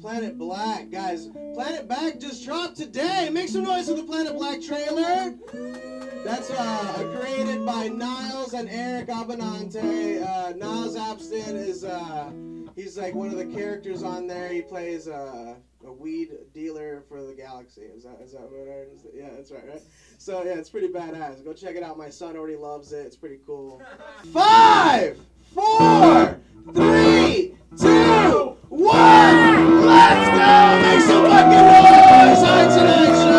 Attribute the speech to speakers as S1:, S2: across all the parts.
S1: Planet Black. Guys, Planet Black just dropped today. Make some noise for the Planet Black trailer. That's created by Niles and Eric Abbenante. Niles Abston is, he's like one of the characters on there. He plays a weed dealer for the galaxy. Is that what it is? Yeah, that's right? So yeah, it's pretty badass. Go check it out. My son already loves it. It's pretty cool. 5, 4, 3, 2, 1. Let's go! Make some fucking noise on tonight's show.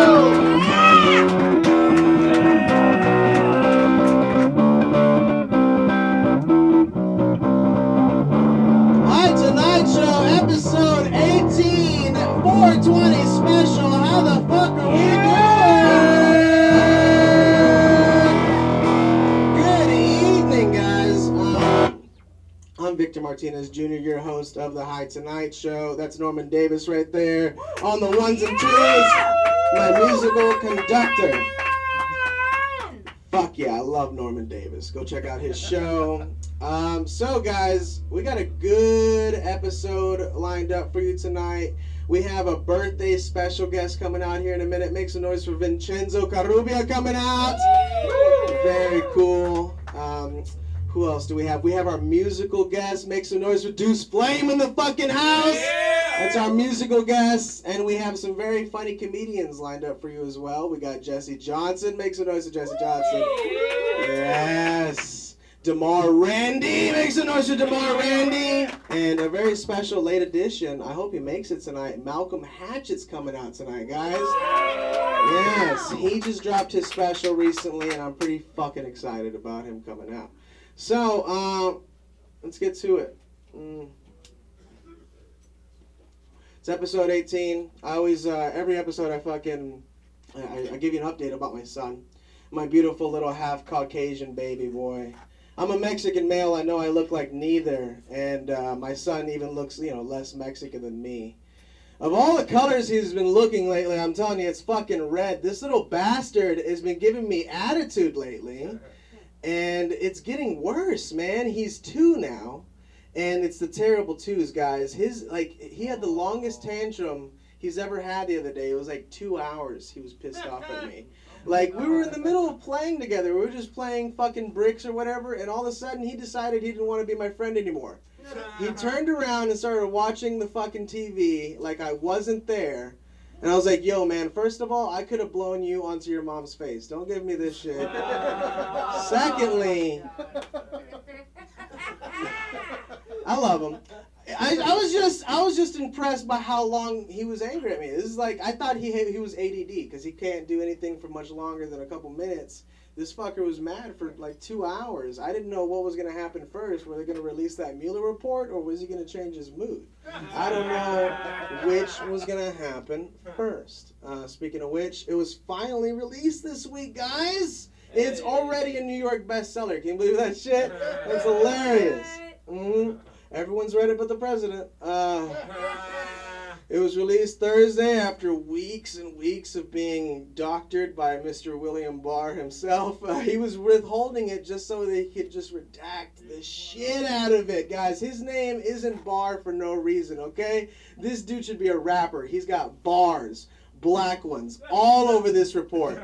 S1: Episode 18, 420 special. How the fuck are we doing? Good evening, guys. I'm Victor Martinez Jr., your host of the Hi Tonight Show. That's Norman Davis right there on the ones and twos. My musical conductor. Fuck yeah, I love Norman Davis. Go check out his show. So guys, we got a good episode lined up for you tonight. We have a birthday special guest coming out here in a minute. Make some noise for Vincenzo Carubia coming out. Very cool. Who else do we have? We have our musical guest. Make some noise for Deuce Flame in the fucking house. That's our musical guest. And we have some very funny comedians lined up for you as well. We got Jesse Johnson. Make some noise for Jesse Johnson. Yes. DeMar Randy. Make some noise for DeMar Randy. And a very special late edition. I hope he makes it tonight. Malcolm Hatchett's coming out tonight, guys. Yes. He just dropped his special recently, and I'm pretty fucking excited about him coming out. So, let's get to it. It's episode 18. I always, every episode I give you an update about my son. My beautiful little half Caucasian baby boy. I'm a Mexican male. I know I look like neither. And my son even looks, less Mexican than me. Of all the colors he's been looking lately, I'm telling you, it's fucking red. This little bastard has been giving me attitude lately. And it's getting worse, man. He's 2 now. And it's the terrible 2s, guys. He had the longest tantrum he's ever had the other day. It was like 2 hours he was pissed off at me. Like, we were in the middle of playing together. We were just playing fucking bricks or whatever, and all of a sudden he decided he didn't want to be my friend anymore. He turned around and started watching the fucking TV like I wasn't there. And I was like, yo, man, first of all, I could have blown you onto your mom's face. Don't give me this shit. Secondly, I love him. I was just impressed by how long he was angry at me. This is like, I thought he was ADD because he can't do anything for much longer than a couple minutes. This fucker was mad for like 2 hours. I didn't know what was going to happen first. Were they going to release that Mueller report, or was he going to change his mood? I don't know which was going to happen first. Speaking of which, it was finally released this week, guys. It's already a New York bestseller. Can you believe that shit? That's hilarious. Everyone's read it but the president. It was released Thursday after weeks and weeks of being doctored by Mr. William Barr himself. He was withholding it just so that he could just redact the shit out of it, guys. His name isn't Barr for no reason, okay? This dude should be a rapper. He's got bars, black ones, all over this report.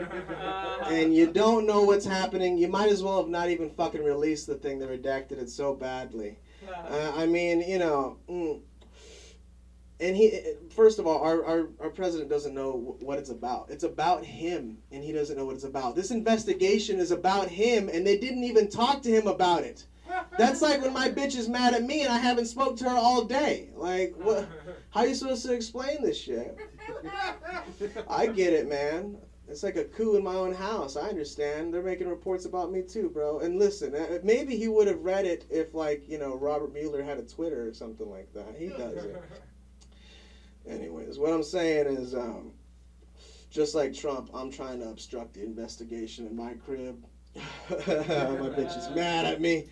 S1: And you don't know what's happening. You might as well have not even fucking released the thing that redacted it so badly. And first of all, our president doesn't know what it's about. It's about him, and he doesn't know what it's about. This investigation is about him, and they didn't even talk to him about it. That's like when my bitch is mad at me and I haven't spoke to her all day. Like, what? How are you supposed to explain this shit? I get it, man. It's like a coup in my own house. I understand. They're making reports about me too, bro. And listen, maybe he would have read it if, Robert Mueller had a Twitter or something like that. He doesn't. Anyways, what I'm saying is, just like Trump, I'm trying to obstruct the investigation in my crib. My bitch is mad at me.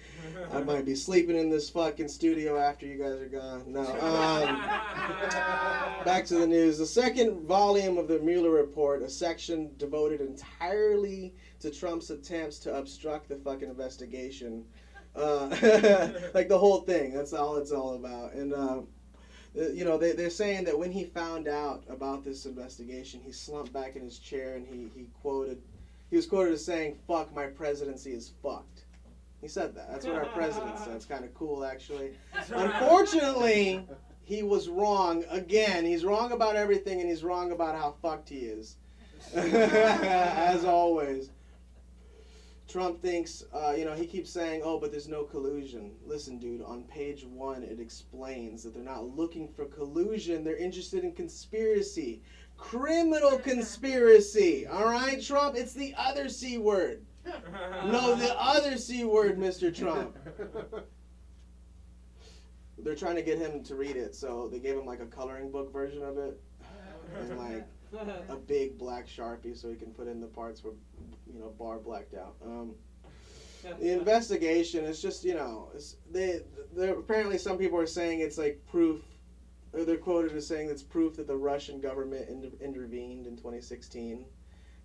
S1: I might be sleeping in this fucking studio after you guys are gone. No. Back to the news. The second volume of the Mueller report, a section devoted entirely to Trump's attempts to obstruct the fucking investigation. Like the whole thing. That's all it's all about. And they're saying that when he found out about this investigation, he slumped back in his chair and he was quoted as saying, "Fuck, my presidency is fucked." He said that. That's what our president said. It's kind of cool, actually. Unfortunately, he was wrong again. He's wrong about everything, and he's wrong about how fucked he is. As always. Trump thinks, he keeps saying, "Oh, but there's no collusion." Listen, dude, on page 1, it explains that they're not looking for collusion. They're interested in conspiracy. Criminal conspiracy. All right, Trump? It's the other C word. No, the other C word, Mr. Trump. They're trying to get him to read it, so they gave him like a coloring book version of it. And like a big black Sharpie so he can put in the parts where, bar blacked out. The investigation is just, they're apparently some people are saying it's like proof, or they're quoted as saying it's proof that the Russian government intervened in 2016.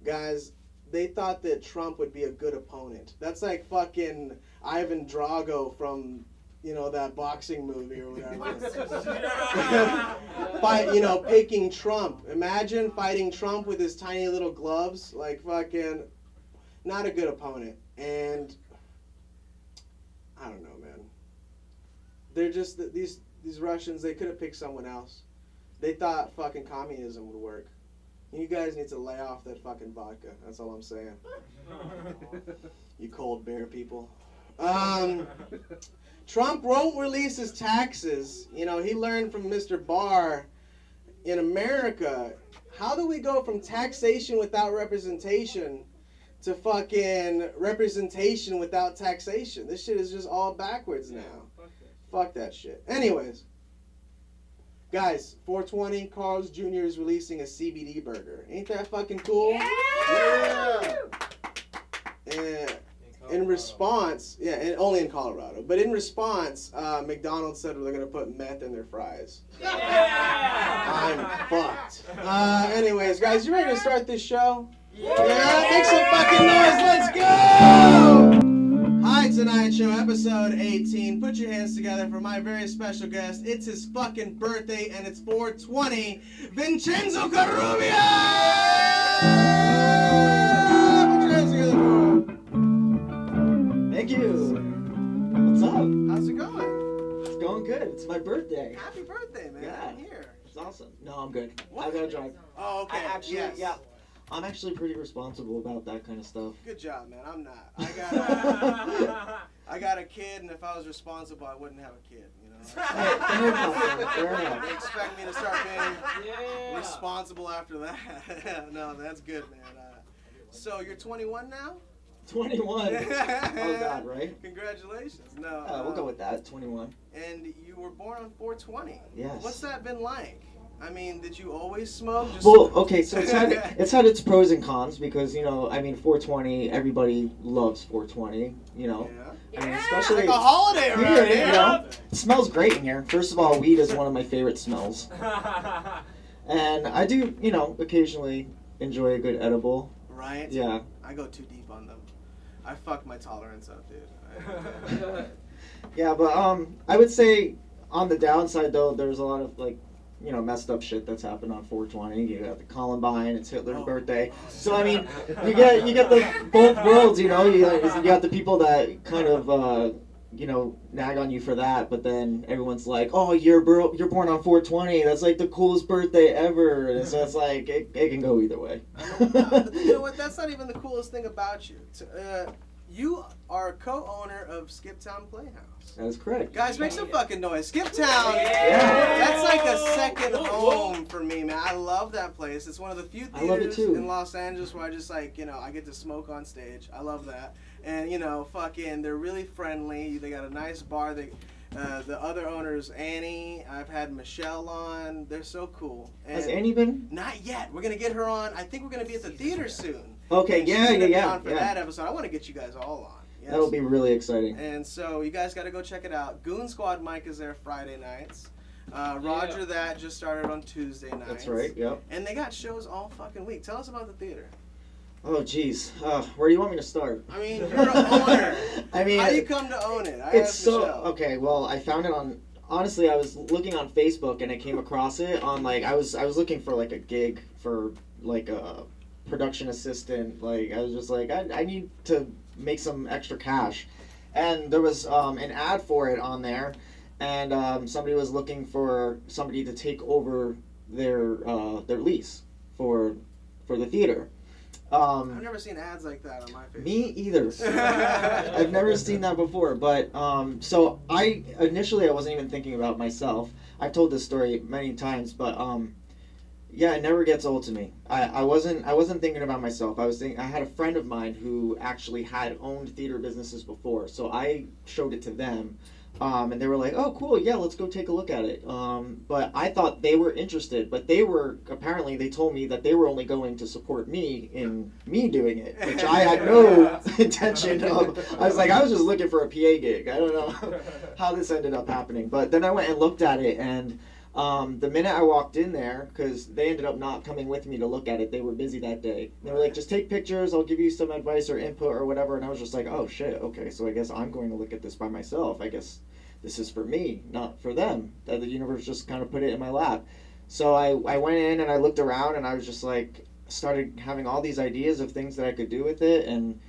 S1: Guys, they thought that Trump would be a good opponent. That's like fucking Ivan Drago from, that boxing movie or whatever. Picking Trump. Imagine fighting Trump with his tiny little gloves. Like fucking, not a good opponent. And I don't know, man. They're just, these Russians, they could have picked someone else. They thought fucking communism would work. You guys need to lay off that fucking vodka. That's all I'm saying. You cold bear people. Trump won't release his taxes. He learned from Mr. Barr in America. How do we go from taxation without representation to fucking representation without taxation? This shit is just all backwards now. Fuck that shit. Anyways. Guys, 420, Carl's Jr. is releasing a CBD burger. Ain't that fucking cool? Yeah! In response, and only in Colorado, but in response, McDonald's said they're going to put meth in their fries. Yeah! I'm fucked. Anyways, guys, you ready to start this show? Yeah! Make some fucking noise, let's go! Hi, Tonight Show, episode 18. Put your hands together for my very special guest. It's his fucking birthday, and it's 420. Vincenzo Carubia! Put your hands together for him.
S2: Thank you. What's up?
S1: How's it going?
S2: It's going good. It's my birthday.
S1: Happy birthday, man.
S2: Yeah.
S1: I'm here.
S2: It's awesome. No, I'm good.
S1: What?
S2: I gotta drive.
S1: Oh, okay.
S2: Yeah. I'm actually pretty responsible about that kind of stuff.
S1: Good job, man. I'm not. I got a kid, and if I was responsible, I wouldn't have a kid.
S2: Fair enough.
S1: They expect me to start being responsible after that. No, that's good, man. So you're 21 now?
S2: 21. Oh God, right?
S1: Congratulations. No.
S2: We'll go with that. 21.
S1: And you were born on 420.
S2: Yes.
S1: What's that been like? I mean, did you always smoke?
S2: Well, okay, so it's had its pros and cons because, 420, everybody loves 420,
S1: Yeah.
S2: I mean, especially
S1: like a holiday around here.
S2: It smells great in here. First of all, weed is one of my favorite smells. And I do, occasionally enjoy a good edible.
S1: Right?
S2: Yeah.
S1: I go too deep on them. I fuck my tolerance up, dude.
S2: Yeah, but I would say on the downside, though, there's a lot of, messed up shit that's happened on 420. You got the Columbine, it's Hitler's birthday. So, I mean, you get the both worlds, you got the people that kind of, nag on you for that, but then everyone's like, oh, you're born on 420. That's like the coolest birthday ever. And so it's like, it can go either way.
S1: You know what? That's not even the coolest thing about you. You are co-owner of Skiptown Playhouse.
S2: That is correct.
S1: Guys, make some fucking noise. Skiptown,
S2: Yeah.
S1: That's like a second home for me, man. I love that place. It's one of the few theaters in Los Angeles where I just I get to smoke on stage. I love that. And, they're really friendly. They got a nice bar. The other owners, Annie, I've had Michelle on. They're so cool. And
S2: has Annie been?
S1: Not yet. We're going to get her on. I think we're going to be at the theater soon.
S2: Okay,
S1: and
S2: yeah.
S1: For that episode, I want to get you guys all on. Yes.
S2: That'll be really exciting.
S1: And so you guys got to go check it out. Goon Squad Mike is there Friday nights. Roger That just started on Tuesday nights.
S2: That's right, yep.
S1: And they got shows all fucking week. Tell us about the theater.
S2: Oh, jeez. Where do you want me to start?
S1: I mean, you're an owner.
S2: I mean,
S1: how do you come to own it?
S2: It's so... Okay, well, I found it honestly, I was looking on Facebook and I came across it on like I was looking for like a gig for like a production assistant. Like I was just like I need to make some extra cash, and there was an ad for it on there, and somebody was looking for somebody to take over their lease for the theater.
S1: I've never seen ads like that on my Facebook.
S2: Me either. I've never seen that before. But so I wasn't even thinking about myself. I've told this story many times, but yeah, it never gets old to me. I wasn't thinking about myself. I had a friend of mine who actually had owned theater businesses before, so I showed it to them. And they were like, "Oh, cool, yeah, let's go take a look at it." But I thought they were interested, but they told me that they were only going to support me in me doing it, which I had no intention of. I was just looking for a PA gig. I don't know how this ended up happening. But then I went and looked at it, and the minute I walked in there, because they ended up not coming with me to look at it, they were busy that day. They were like, "Just take pictures, I'll give you some advice or input or whatever," and I was just like, "Oh shit, okay, so I guess I'm going to look at this by myself. I guess this is for me, not for them." That the universe just kind of put it in my lap. So I went in and I looked around and I was just like, started having all these ideas of things that I could do with it, and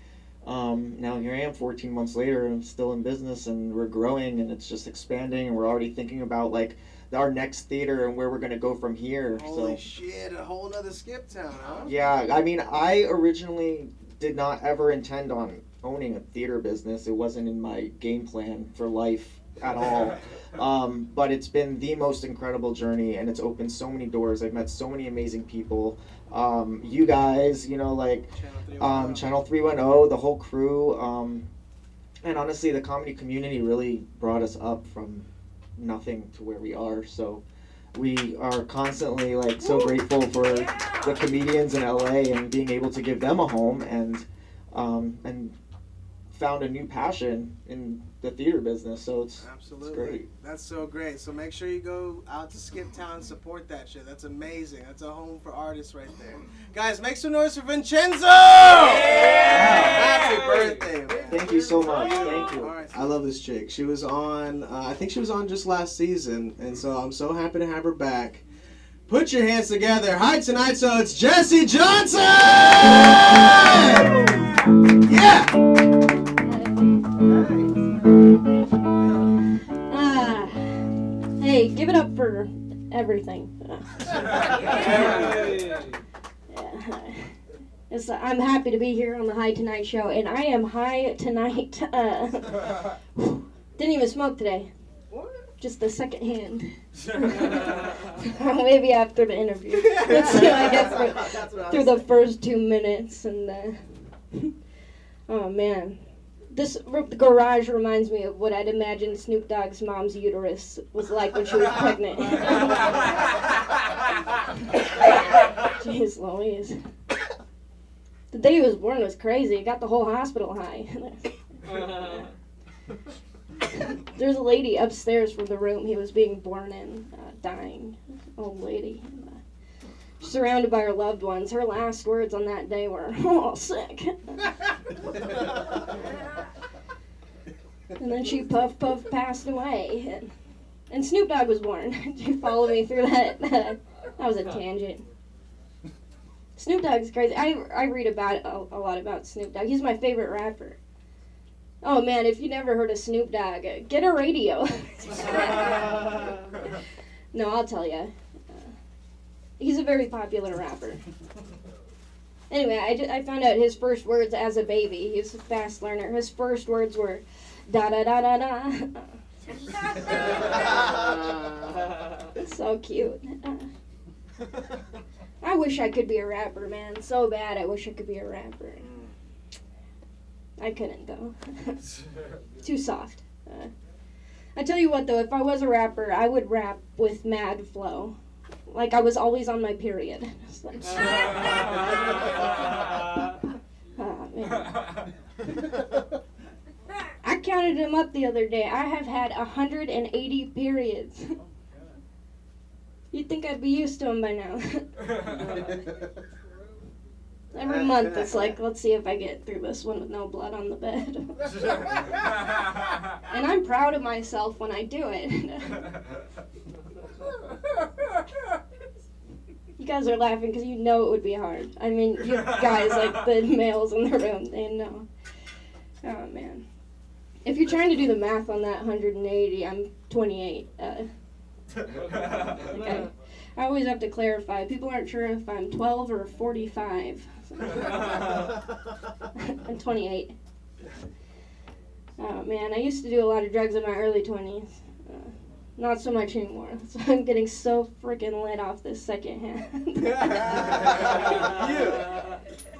S2: now here I am 14 months later and I'm still in business, and we're growing and it's just expanding, and we're already thinking about like our next theater and where we're going to go from here.
S1: Holy shit, a whole nother Skip Town, huh?
S2: Yeah, I mean, I originally did not ever intend on owning a theater business. It wasn't in my game plan for life at all. But it's been the most incredible journey, and it's opened so many doors. I've met so many amazing people. You guys, like Channel 310, the whole crew. And honestly, the comedy community really brought us up from nothing to where we are. So we are constantly like so grateful for the comedians in LA and being able to give them a home, and found a new passion in the theater business. So it's great.
S1: That's so great. So make sure you go out to Skip Town and support that shit. That's amazing. That's a home for artists right there. Guys, make some noise for Vincenzo! Happy birthday, man.
S2: Thank you so much. Thank you.
S1: Right. I love this chick. She was on, I think she was on just last season, and so I'm so happy to have her back. Put your hands together. Hi tonight, so it's Jessie Johnson! Yeah!
S3: Hey, give it up for everything. I'm happy to be here on the High Tonight show, and I am high tonight. Didn't even smoke today. Just the second hand. Maybe after the interview. Let's see how I get through the first 2 minutes. And oh man, the garage reminds me of what I'd imagine Snoop Dogg's mom's uterus was like when she was pregnant. Jeez Louise. The day he was born was crazy. It got the whole hospital high. There's a lady upstairs from the room he was being born in, dying. Old lady. Surrounded by her loved ones. Her last words on that day were, "Oh, sick." And then she passed away. And Snoop Dogg was born. Did you follow me through that? That was a tangent. Snoop Dogg's crazy. I read about a lot about Snoop Dogg. He's my favorite rapper. Oh man, if you never heard of Snoop Dogg, get a radio. No, I'll tell you. He's a very popular rapper. Anyway, I found out his first words as a baby. He's a fast learner. His first words were da da da da da. So cute. I wish I could be a rapper, man. So bad I wish I could be a rapper. I couldn't, though. Too soft. I tell you what, though, if I was a rapper, I would rap with mad flow. Like I was always on my period. Like, oh, man. I counted them up the other day. I have had 180 periods. You'd think I'd be used to them by now. Every month it's like, let's see if I get through this one with no blood on the bed. And I'm proud of myself when I do it. You guys are laughing because you know it would be hard. I mean, you guys, like the males in the room, they know. Oh, man. If you're trying to do the math on that 180, I'm 28. Okay. I always have to clarify. People aren't sure if I'm 12 or 45. I'm 28. Oh, man. I used to do a lot of drugs in my early 20s. Not so much anymore. So I'm getting so freaking lit off this secondhand.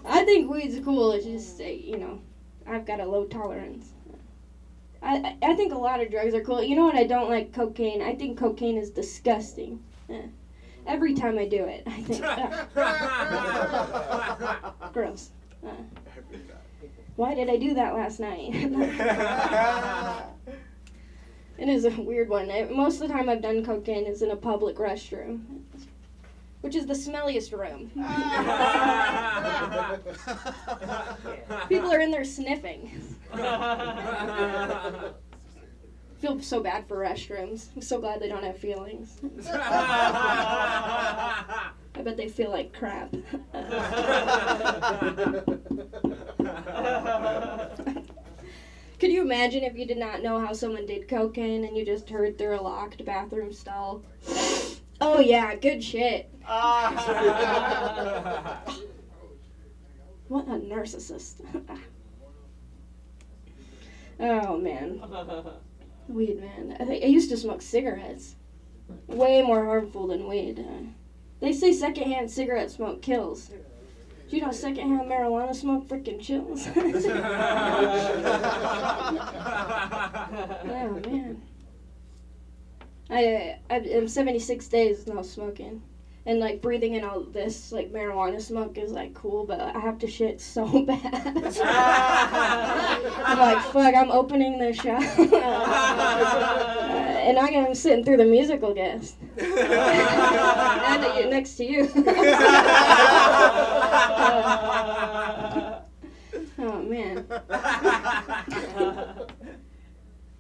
S3: I think weed's cool. It's just, I've got a low tolerance. I think a lot of drugs are cool. You know what? I don't like cocaine. I think cocaine is disgusting. Every time I do it, I think, gross. Why did I do that last night? It is a weird one. Most of the time I've done cocaine is in a public restroom, which is the smelliest room. People are in there sniffing. Feel so bad for restrooms. I'm so glad they don't have feelings. I bet they feel like crap. Could you imagine if you did not know how someone did cocaine and you just heard through a locked bathroom stall? Oh yeah, good shit. What a narcissist. Oh man. Weed, man. I used to smoke cigarettes. Way more harmful than weed. They say secondhand cigarette smoke kills. Do you know secondhand marijuana smoke freaking chills? Oh, man. I'm 76 days no smoking. And, like, breathing in all this, like, marijuana smoke is, like, cool, but I have to shit so bad. I'm like, fuck, I'm opening the shop. And I'm sitting through the musical guest. And next to you. Oh, man.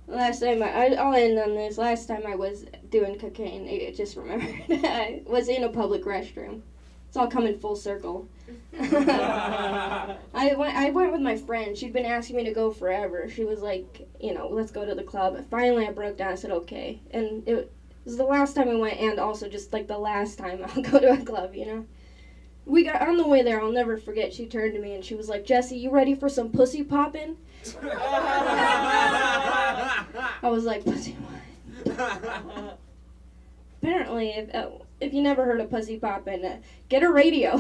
S3: Last time, I'll end on this. Last time I was doing cocaine, I just remembered, I was in a public restroom. It's all coming full circle. I went with my friend. She'd been asking me to go forever. She was like, let's go to the club. Finally, I broke down. I said, okay. And it was the last time I went, and also just like the last time I'll go to a club, We got on the way there. I'll never forget. She turned to me and she was like, Jesse, you ready for some pussy popping? I was like, pussy what? Apparently, if you never heard of pussy popping, get a radio.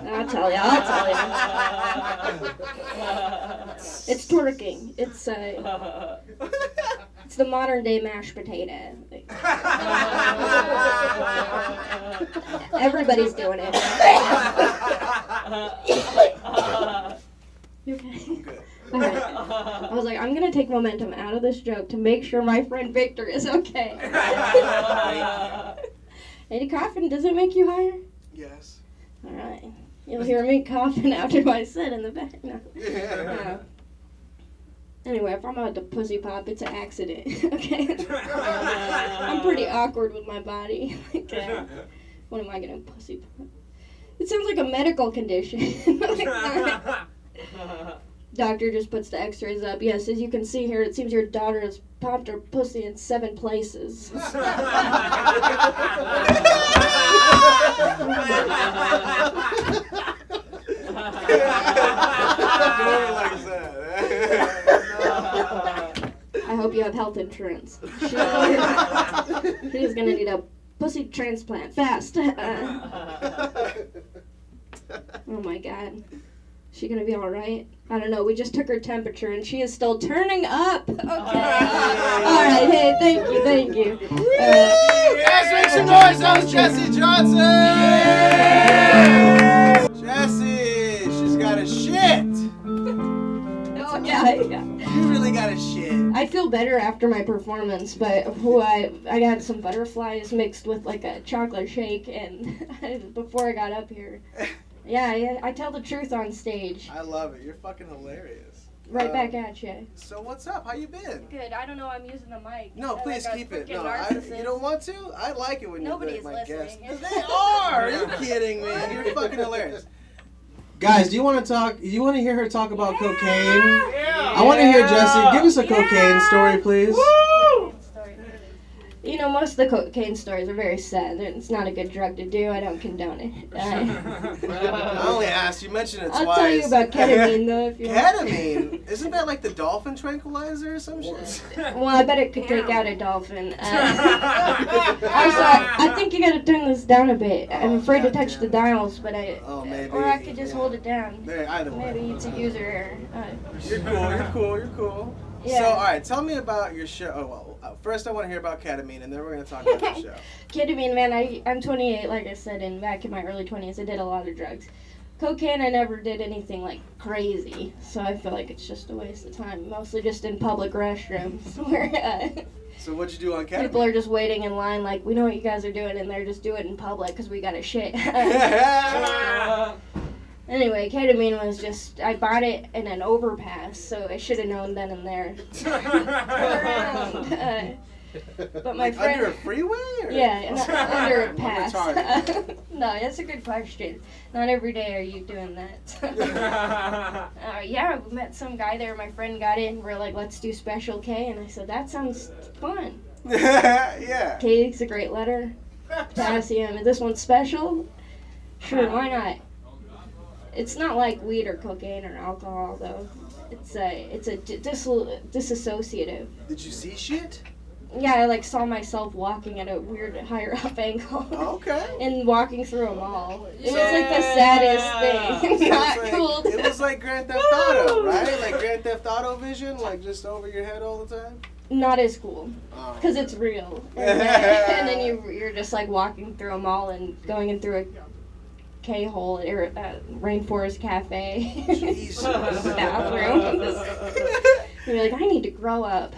S3: I'll tell you. It's twerking. It's the modern day mashed potato. Everybody's doing it. You okay?
S1: I'm good.
S3: Okay. I was like, I'm gonna take momentum out of this joke to make sure my friend Victor is okay. Any coughing? Does it make you higher?
S1: Yes.
S3: All right. You'll hear me coughing after my set in the back. No. Anyway, if I'm about to pussy pop, it's an accident. Okay. I'm pretty awkward with my body. Okay. What am I gonna pussy pop? It sounds like a medical condition. Doctor just puts the x-rays up. Yes, as you can see here, it seems your daughter has popped her pussy in 7 places. I hope you have health insurance. She's gonna need a pussy transplant fast. Oh my God. Is she gonna be all right? I don't know. We just took her temperature and she is still turning up. Okay. All right. Hey, thank you.
S4: Guys, make some noise. That was Jessie Johnson. Jessie, she's got a shit.
S3: Oh yeah.
S1: You really got a shit.
S3: I feel better after my performance, but I had some butterflies mixed with like a chocolate shake, and before I got up here, yeah, I tell the truth on stage.
S1: I love it. You're fucking hilarious.
S3: Right back at you.
S1: So what's up? How you been?
S3: Good. I don't know. I'm using the mic.
S1: No, please
S3: like
S1: keep it.
S3: freaking
S1: No,
S3: narcissist.
S1: you don't want to? I like it when
S3: Nobody's
S1: you're like my guest.
S3: listening.
S1: They are. Are you kidding me? You're fucking hilarious. Guys, do you want to talk? Do you want to hear her talk about cocaine?
S4: Yeah.
S1: I want to hear Jessie. Give us a cocaine story, please.
S4: Woo!
S3: You know, most of the cocaine stories are very sad. It's not a good drug to do. I don't condone it.
S1: I only asked. You mentioned it
S3: I'll
S1: twice.
S3: tell you about ketamine, though, if you want.
S1: Ketamine? Isn't that like the dolphin tranquilizer or some shit?
S3: Well, I bet it could take out a dolphin. Also, I think you gotta turn this down a bit. I'm afraid to touch the dials, but
S1: maybe.
S3: or I could just hold it down.
S1: Either way.
S3: Maybe it's a user error.
S1: You're cool. You're cool. You're cool.
S3: Yeah.
S1: So, all right, tell me about your show. Oh, well, first I want to hear about ketamine, and then we're going to talk about your show.
S3: Ketamine, man, I'm 28, like I said, and back in my early 20s, I did a lot of drugs. Cocaine, I never did anything, like, crazy, so I feel like it's just a waste of time, mostly just in public restrooms, where
S1: So what'd you do on ketamine?
S3: people are just waiting in line, like, we know what you guys are doing, and they're just doing it in public, because we got a shit. Anyway, ketamine was just, I bought it in an overpass, so I should have known then and there. But my friend...
S1: Under a freeway? Or?
S3: Yeah, under a
S1: I'm
S3: pass.
S1: retarded.
S3: No, that's a good question. Not every day are you doing that. Yeah, we met some guy there. My friend got it, and we're like, let's do Special K. And I said, that sounds fun.
S1: Yeah.
S3: K's a great letter. Potassium. Is this one special? Sure, why not? It's not like weed or cocaine or alcohol, though. It's a disassociative.
S1: Did you see shit?
S3: Yeah, I like saw myself walking at a weird higher up angle.
S1: Okay.
S3: And walking through a mall. It was like the saddest thing. Not cool.
S1: It was like Grand Theft Auto, right? Like Grand Theft Auto vision, like just over your head all the time?
S3: Not as cool.
S1: Oh.
S3: Because it's real. And then you're just like walking through a mall and going in through a K-hole at Rainforest Cafe.
S1: Jesus.
S3: Bathroom. You're like, I need to grow up.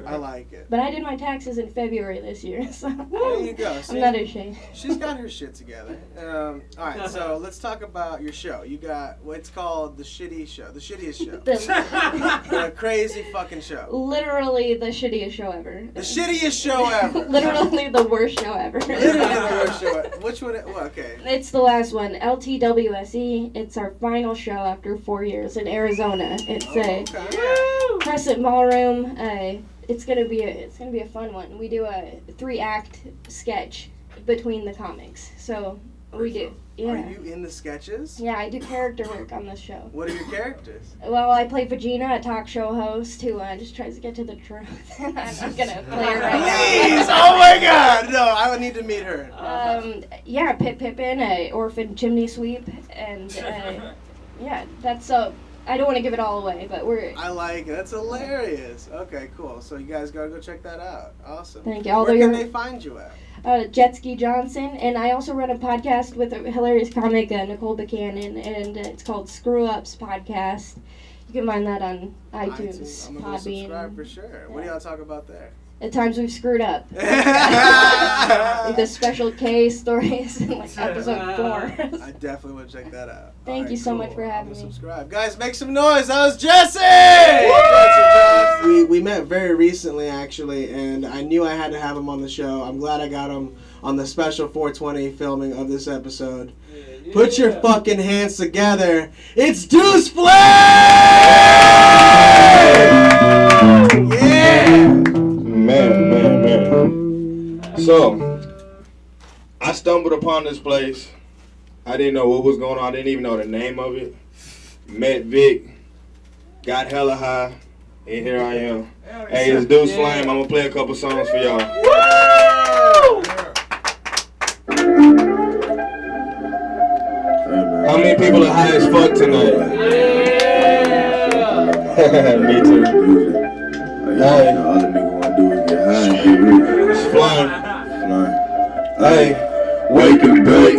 S1: I like it.
S3: But I did my taxes in February this year, so
S1: There you go. See?
S3: I'm not ashamed.
S1: She's got her shit together. All right, so let's talk about your show. You got what's called the shitty show, the shittiest show, the crazy fucking show,
S3: Literally the shittiest show ever.
S1: the shittiest show ever.
S3: Literally the worst show ever.
S1: Literally the worst show ever. Which one? Well, okay.
S3: It's the last one, LTWSE. It's our final show after 4 years in Arizona. It's a
S1: Okay.
S3: Crescent Ballroom. It's gonna be a fun one. We do a 3-act sketch between the comics. So we do. Yeah.
S1: Are you in the sketches?
S3: Yeah, I do character work on this show.
S1: What are your characters?
S3: Well, I play Vagina, a talk show host who just tries to get to the truth. I'm not gonna play her right
S1: Please!
S3: now.
S1: Oh my God! No, I would need to meet her.
S3: Yeah, Pip Pippin, a orphan chimney sweep, and yeah, that's I don't want to give it all away, but
S1: I like it. That's hilarious. Okay, cool. So you guys gotta go check that out. Awesome.
S3: Thank you. Although
S1: Where can
S3: you're
S1: they find you at?
S3: Jetski Johnson, and I also run a podcast with a hilarious comic, Nicole Buchanan, and it's called Screw Ups Podcast. You can find that on iTunes,
S1: I'm gonna go
S3: Podbean.
S1: subscribe for sure. What do y'all talk about there?
S3: At times we've screwed up. Like the Special K stories in like episode 4.
S1: I definitely want to check that out.
S3: Thank you so much for having me.
S1: Subscribe. Guys, make some noise. That was Jesse! We met very recently, actually, and I knew I had to have him on the show. I'm glad I got him on the special 420 filming of this episode. Put your fucking hands together. It's Deuce Flame! Yeah!
S5: Man. So, I stumbled upon this place. I didn't know what was going on. I didn't even know the name of it. Met Vic, got hella high, and here I am. Hey, it's Deuce Flame. I'm going to play a couple songs for y'all. How many people are high as fuck tonight? Me too. Hey.
S6: All the nigga wanna do is get high.
S5: It's flying.
S6: Hey, wake and bake.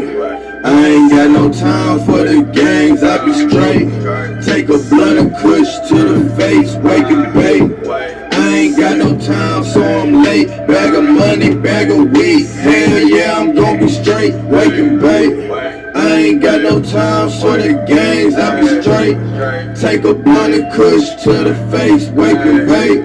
S6: I ain't got no time for the gangs, I be straight. Take a blunt of kush to the face, wake and bake. I ain't got no time, so I'm late. Bag of money, bag of weed. Hell yeah, I'm gon' be straight. Wake and bake. I ain't got no time for the games, I be straight. Take a blunt and kush to the face, wake and bake.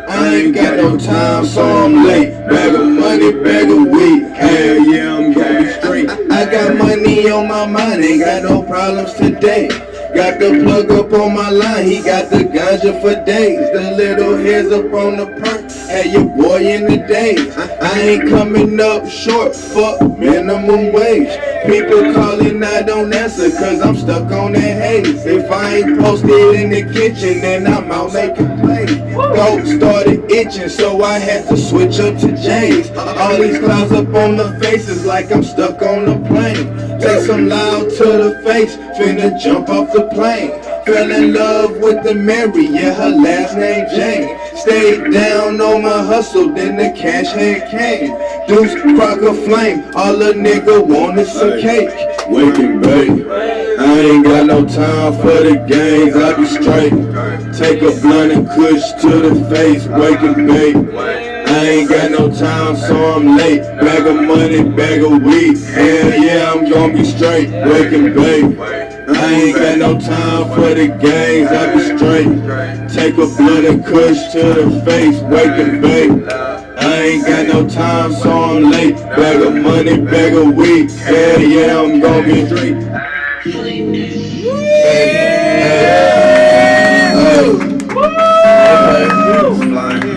S6: I ain't got no time, so I'm late. Bag of money, bag of weed. Hell yeah, I'm gonna be straight. I got money on my mind, ain't got no problems today. Got the plug up on my line, he got the ganja for days. The little hairs up on the perk, had your boy in the days. I ain't coming up short, fuck minimum wage. People calling, I don't answer, cause I'm stuck on that haze. If I ain't posted in the kitchen, then I'm out making plays. Throat started itching, so I had to switch up to J's. All these clouds up on the faces, like I'm stuck on a plane. Take some loud to the face, finna jump off the plane. Fell in love with the Mary, yeah, her last name Jane. Stayed down on my hustle, then the cash hand came. Deuce, crock of flame, all a nigga wanted some cake. Wake and bake, I ain't got no time for the games, I be straight. Take a blunt and kush to the face, wake and bake. I ain't got no time, so I'm late. Bag of money, bag of weed. Hell yeah, I'm gon' be straight. Wake and bake. I ain't got no time for the games, I be straight. Take a blunt and kush to the face, wake and bake. I ain't got no time, so I'm late. Bag of money, bag of weed. Hell yeah, I'm gon' be straight.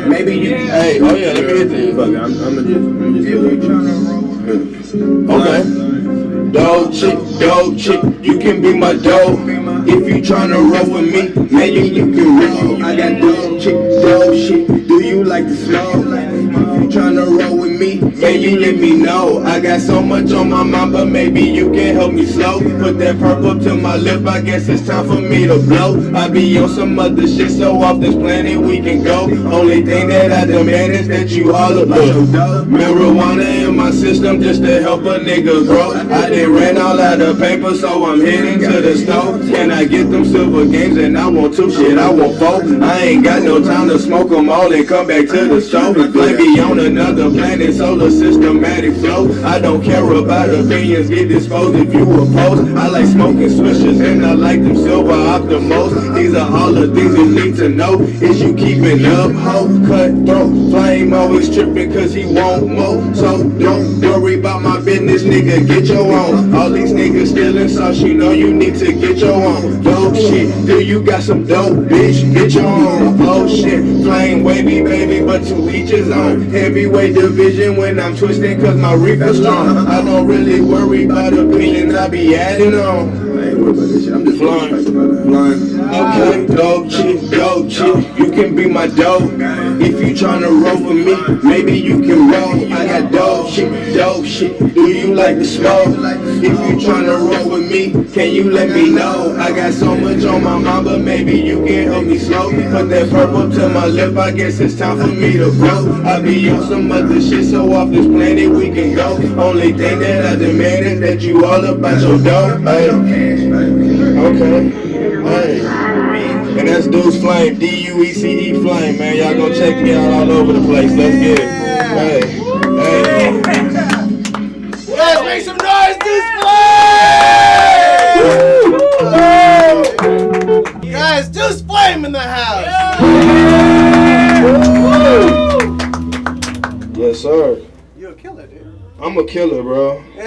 S6: Maybe you. Hey, oh yeah, let me hit this. Fuck it, I'm just. Okay. Dope chick, you can be my dope. If you tryna roll with me, maybe you can roll. I got dope shit. Do you like to smoke? If you tryna roll with me, maybe let me know. I got so much on my mind, but maybe you can help me slow. Put that purple to my lip, I guess it's time for me to blow. I be on some other shit, so off this planet we can go. Only thing that I demand is that you all about your dope. Marijuana in my system just to help a nigga grow. I done ran all out of paper, so I'm heading to the store. Can I get them silver games? And I want two shit, I want four. I ain't got no time to smoke them all and come back to the show. Maybe on another planet, solar systematic flow. I don't care about opinions, get disposed if you oppose. I like smoking swishers and I like them silver optimals. These are all the things you need to know. Is you keeping up, ho? Cutthroat, flame always tripping cause he won't mo. So don't worry about my business, nigga, get your own. All these niggas stealing sauce, you know you need to get your own. Dope shit, do you got some dope, bitch? Get your own. Oh shit, flame wavy, baby, but to each his own. Heavyweight division when I'm twisting cause my reefer's strong. I don't really worry about opinions, I be adding on. I ain't worried about this shit, I'm just flying. Okay, dope chick, you can be my dope. If you tryna roll with me, maybe you can roll. I got dope shit, do you like to smoke? If you tryna roll with me, can you let me know? I got so much on my mind, but maybe you can help me slow. Put that purple to my lip, I guess it's time for me to blow. I be on some other shit, so off this planet we can go. Only thing that I demand is that you all about your dope. Hey. Okay, hey. And that's Deuce Flame, D-U-E-C-E Flame, man. Y'all go check me out all over the place. Let's get it. Hey.
S4: Guys, make some noise, Deuce Flame! Guys, Deuce Flame in the house!
S5: Yes, sir.
S4: You a killer, dude.
S5: I'm a killer, bro.
S4: You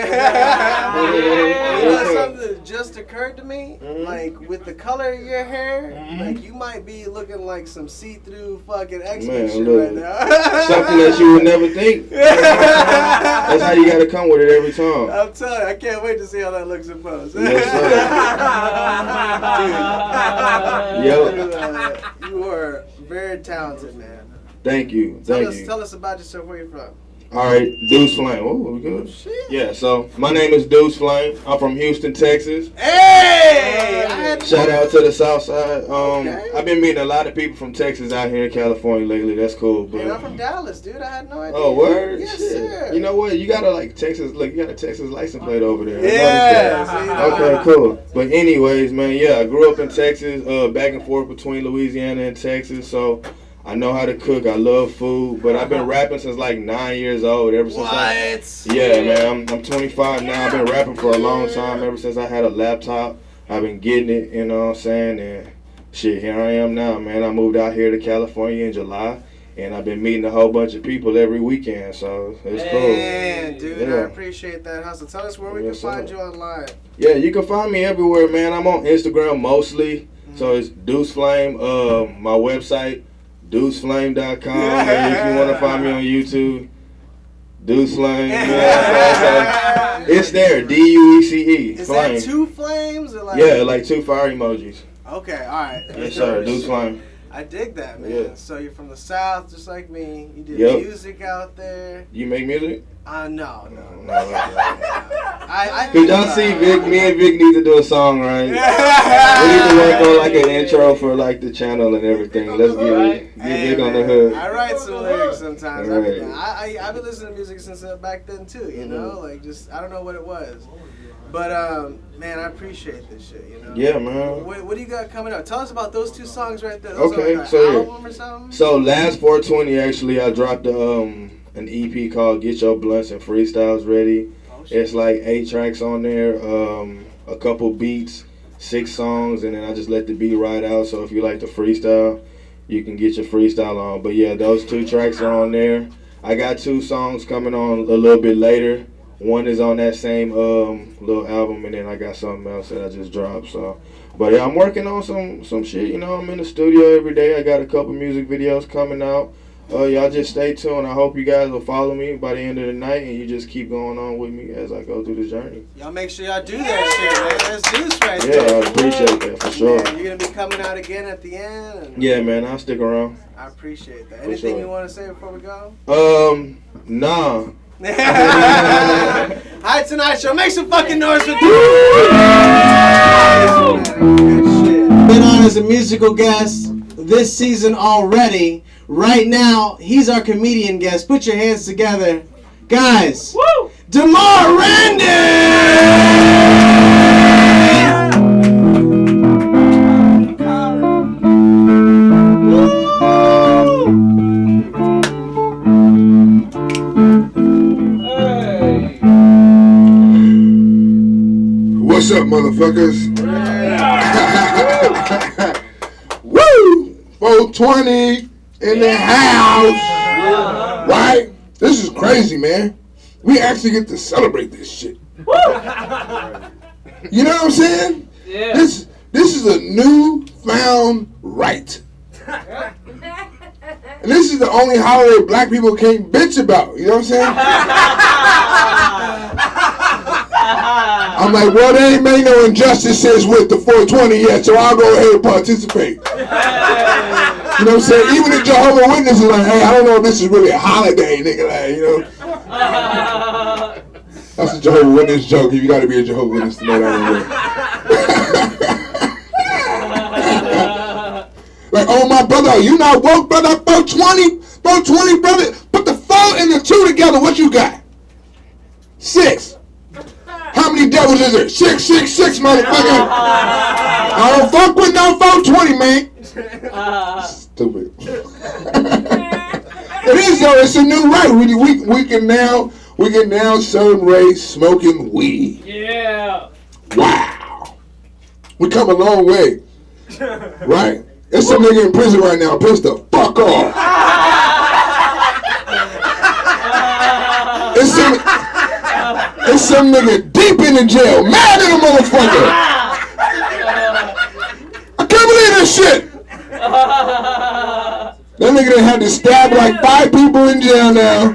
S4: know something that just occurred to me? Like, with the color of your hair, like, you might be looking like some see-through fucking X-Men shit
S5: look,
S4: right now.
S5: something that you would never think. That's how you gotta come with it every time.
S4: I'm telling you, I can't wait to see how that looks in post.
S5: Yes, sir.
S4: Dude, you are very talented, man.
S5: Thank you.
S4: Tell us about yourself, where you're from.
S5: All right, Deuce Flame. Oh, we good?
S4: Shit.
S5: Yeah, so my name is Deuce Flame. I'm from Houston, Texas.
S4: Hey!
S5: Shout out to the South Side.
S4: Okay.
S5: I've been meeting a lot of people from Texas out here in California lately. That's cool. But
S4: And I'm from Dallas, dude. I had no idea.
S5: oh, word?
S4: Yes,
S5: Shit.
S4: sir.
S5: You know what? You got Texas. Look, you got a Texas license plate over there.
S4: Yeah.
S5: Okay, cool. But anyways, man, yeah, I grew up in Texas, back and forth between Louisiana and Texas. So I know how to cook. I love food, but I've been rapping since like 9 years old. Ever since yeah, man. I'm 25 now. I've been rapping for a long time. Ever since I had a laptop, I've been getting it. You know what I'm saying? And shit, here I am now, man. I moved out here to California in July. And I've been meeting a whole bunch of people every weekend, so it's cool.
S4: Man, dude, I appreciate that hustle. Tell us where we can find you online.
S5: Yeah, you can find me everywhere, man. I'm on Instagram mostly, so it's Deuce Flame. My website, deuceflame.com. And if you want to find me on YouTube, Deuce Flame. It's there, DUECE.
S4: Is
S5: Flame.
S4: that 2 flames? Or like...
S5: Yeah, like 2 fire emojis.
S4: Okay, all right.
S5: Yes, sir. Deuce Flame.
S4: I dig that, man.
S5: Yeah.
S4: So you're from the South, just like me. You do music out there.
S5: You make music?
S4: No.
S5: Cause y'all see Vic, me and Vic need to do a song, right? We need to work on like an intro for like the channel and everything. Let's get Vic on the hood.
S4: I write some lyrics sometimes.
S5: Right.
S4: I've been listening to music since back then too, you know? Like just, I don't know what it was. But, man, I appreciate this shit, you know?
S5: Yeah, man.
S4: What do you got coming up? Tell us about those 2 songs right there. Those
S5: okay,
S4: are like
S5: so
S4: album or something?
S5: So last 420, actually, I dropped an EP called Get Your Blunts and Freestyles Ready. Oh, it's like 8 tracks on there, a couple beats, 6 songs, and then I just let the beat ride out. So if you like to freestyle, you can get your freestyle on. But yeah, those 2 tracks are on there. I got 2 songs coming on a little bit later. One is on that same little album, and then I got something else that I just dropped. So, but yeah, I'm working on some shit. You know, I'm in the studio every day. I got a couple music videos coming out. Y'all just stay tuned. I hope you guys will follow me by the end of the night, and you just keep going on with me as I go through the journey.
S4: Y'all make sure y'all do that shit, man. That's Deuce right
S5: there.
S4: Yeah,
S5: I appreciate that for sure.
S4: Man, you're gonna be coming out again at the end.
S5: Yeah, man, I'll stick around.
S4: I appreciate that. Anything you want to say before we go?
S5: Nah.
S4: Alright, Tonight Show, make some fucking noise for Deuce.
S1: Been on as a musical guest this season already. Right now, he's our comedian guest. Put your hands together, guys. Woo! DeMar
S6: What's up, motherfuckers? Woo! 420 in the house. Right? This is crazy, man. We actually get to celebrate this shit. You know what I'm saying?
S7: Yeah.
S6: This is a newfound right. And this is the only holiday black people can't bitch about. You know what I'm saying? I'm like, well, they ain't made no injustices with the 420 yet, so I'll go ahead and participate. You know what I'm saying? Even the Jehovah's Witnesses are like, hey, I don't know if this is really a holiday, nigga. Like, you know? That's a Jehovah's Witness joke. You got to be a Jehovah's Witness to know that. Like, oh, my brother, you not woke, brother? 420? 420, brother? Put the 4 and the 2 together. What you got? 6. How many devils is there? 666, motherfucker. I don't fuck with no 420, man. Stupid. It is though. It's a new right. We can now celebrate smoking weed.
S7: Yeah.
S6: Wow. We come a long way, right? There's some nigga in prison right now. Pissed the fuck off. It's some nigga deep in the jail, mad at a motherfucker. I can't believe this shit. That nigga done had to stab like 5 people in jail now.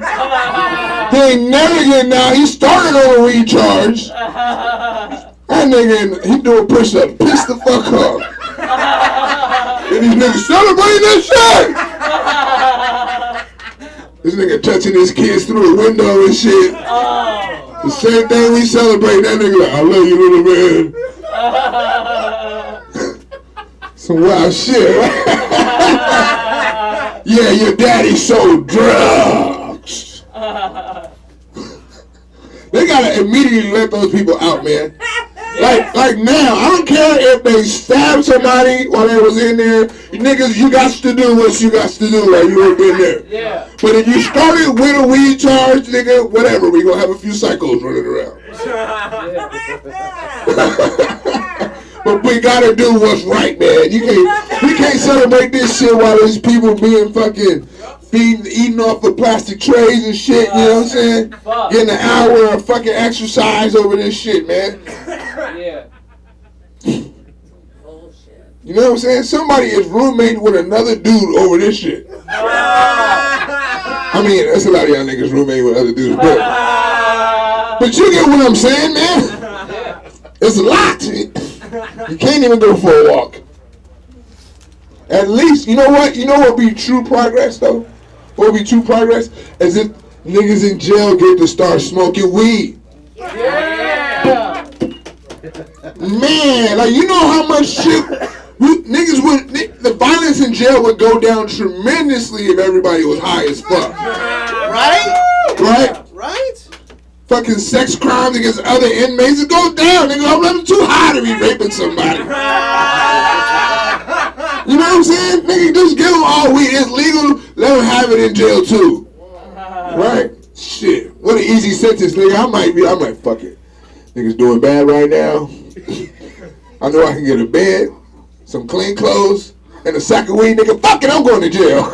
S6: He ain't never getting out. He started on a recharge. That nigga, he doing push-ups, pissed the fuck off. And these niggas celebrating this shit. This nigga touching his kids through the window and shit. The same thing we celebrate. That nigga like, I love you, little man. Some wild shit, right? Yeah, your daddy sold drugs. They gotta immediately let those people out, man. Like now, I don't care if they stabbed somebody while they was in there. You niggas, you got to do what you got to do while you were in there.
S7: Yeah.
S6: But if you started with a weed charge, nigga, whatever, we gonna have a few psychos running around. But we gotta do what's right, man. We can't celebrate this shit while there's people being fucking eating off of plastic trays and shit, you know what I'm saying? Getting an hour of fucking exercise over this shit, man.
S7: Yeah.
S6: You know what I'm saying? Somebody is roommating with another dude over this shit. I mean, that's a lot of y'all niggas roommating with other dudes, but you get what I'm saying, man? It's a lot. You can't even go for a walk. At least, you know what? You know what would be true progress, though? What would be true progress? As if niggas in jail get to start smoking weed.
S7: Yeah.
S6: Man, like, you know how much shit the violence in jail would go down tremendously if everybody was high as fuck. Right? Fucking sex crimes against other inmates, it goes down. Nigga, I'm too high to be raping somebody. You know what I'm saying? Nigga, just give them all weed. It's legal. Let them have it in jail too. Right? Shit. What an easy sentence, nigga. I might fuck it. Niggas doing bad right now. I know I can get a bed, some clean clothes, and a sack of weed, nigga. Fuck it, I'm going to jail.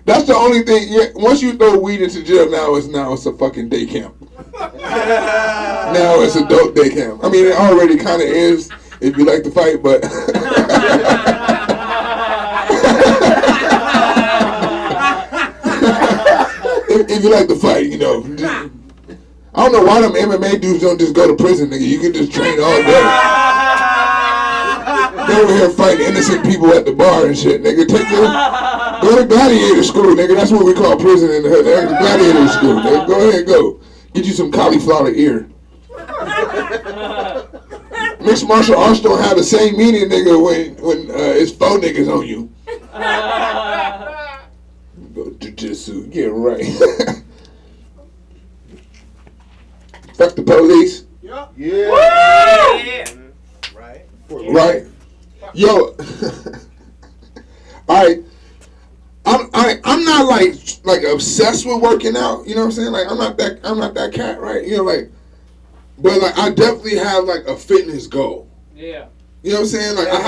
S6: That's the only thing. Yeah, once you throw weed into jail, now it's a fucking day camp. Now it's adult day camp. I mean, it already kind of is if you like to fight, but if you like to fight, you know. I don't know why them MMA dudes don't just go to prison, nigga. You can just train all day. They over here fighting innocent people at the bar and shit, nigga. Go to gladiator school, nigga. That's what we call prison in the hood. Gladiator school, nigga. Go ahead, go. Get you some cauliflower ear. Mixed martial arts don't have the same meaning, nigga, when it's 4 niggas on you. Go jiu-jitsu. Yeah, right. Fuck the police.
S4: Yeah.
S6: Right. Yo. Alright. I'm not like obsessed with working out, you know what I'm saying? Like I'm not that cat, right? You know, like, but like I definitely have like a fitness goal.
S7: Yeah.
S6: You know what I'm saying? Like I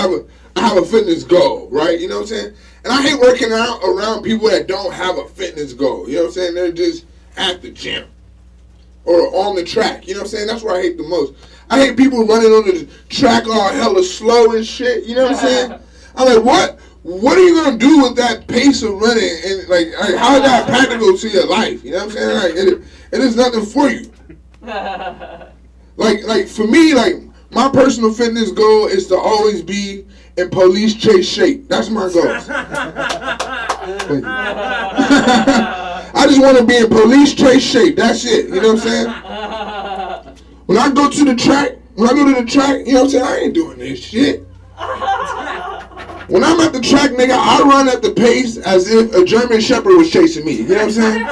S6: have a fitness goal, right? You know what I'm saying? And I hate working out around people that don't have a fitness goal. You know what I'm saying? They're just at the gym or on the track. You know what I'm saying? That's what I hate the most. I hate people running on the track all hella slow and shit. You know what I'm saying? I'm like, what are you gonna do with that pace of running, and like how is that practical to your life? You know what I'm saying? Like it is nothing for you. Like for me, like my personal fitness goal is to always be in police chase shape. That's my goal. I just want to be in police chase shape. That's it. You know what I'm saying? When I go to the track, you know what I'm saying? I ain't doing this shit. When I'm at the track, nigga, I run at the pace as if a German Shepherd was chasing me. You know what I'm saying?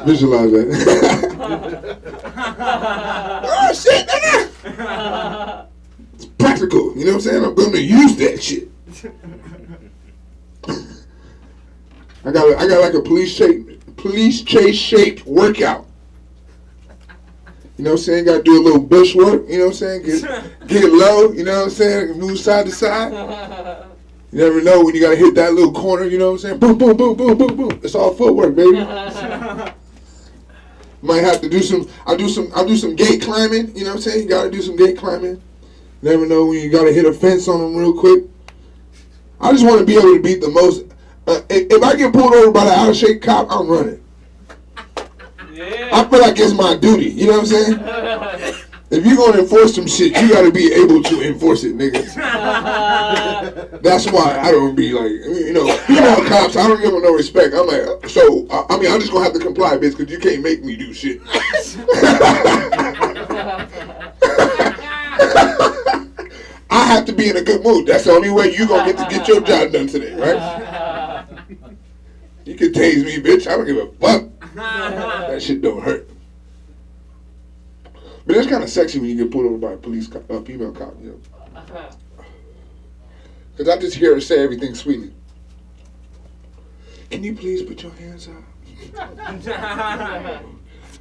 S6: Visualize that. Oh, shit, nigga! It's practical. You know what I'm saying? I'm going to use that shit. I got like a police chase shaped workout. You know what I'm saying? Got to do a little bush work. You know what I'm saying? Get low. You know what I'm saying? Move side to side. You never know when you got to hit that little corner. You know what I'm saying? Boom, boom, boom, boom, boom, boom. It's all footwork, baby. Might have to do some. I'll do some gate climbing. You know what I'm saying? You got to do some gate climbing. Never know when you got to hit a fence on them real quick. I just want to be able to beat the most. If I get pulled over by the out of shape cop, I'm running.
S7: Yeah.
S6: I feel like it's my duty, you know what I'm saying? If you're gonna enforce some shit, you gotta be able to enforce it, nigga. That's why I don't be like, you know, female cops, I don't give them no respect. I'm like, so, I'm just gonna have to comply, bitch, because you can't make me do shit. I have to be in a good mood. That's the only way you gonna get your job done today, right? You can tase me, bitch. I don't give a fuck.
S8: That shit don't hurt. But it's kind of sexy when you get pulled over by a female cop, you know. Because I just hear her say everything sweetly. Can you please put your hands up?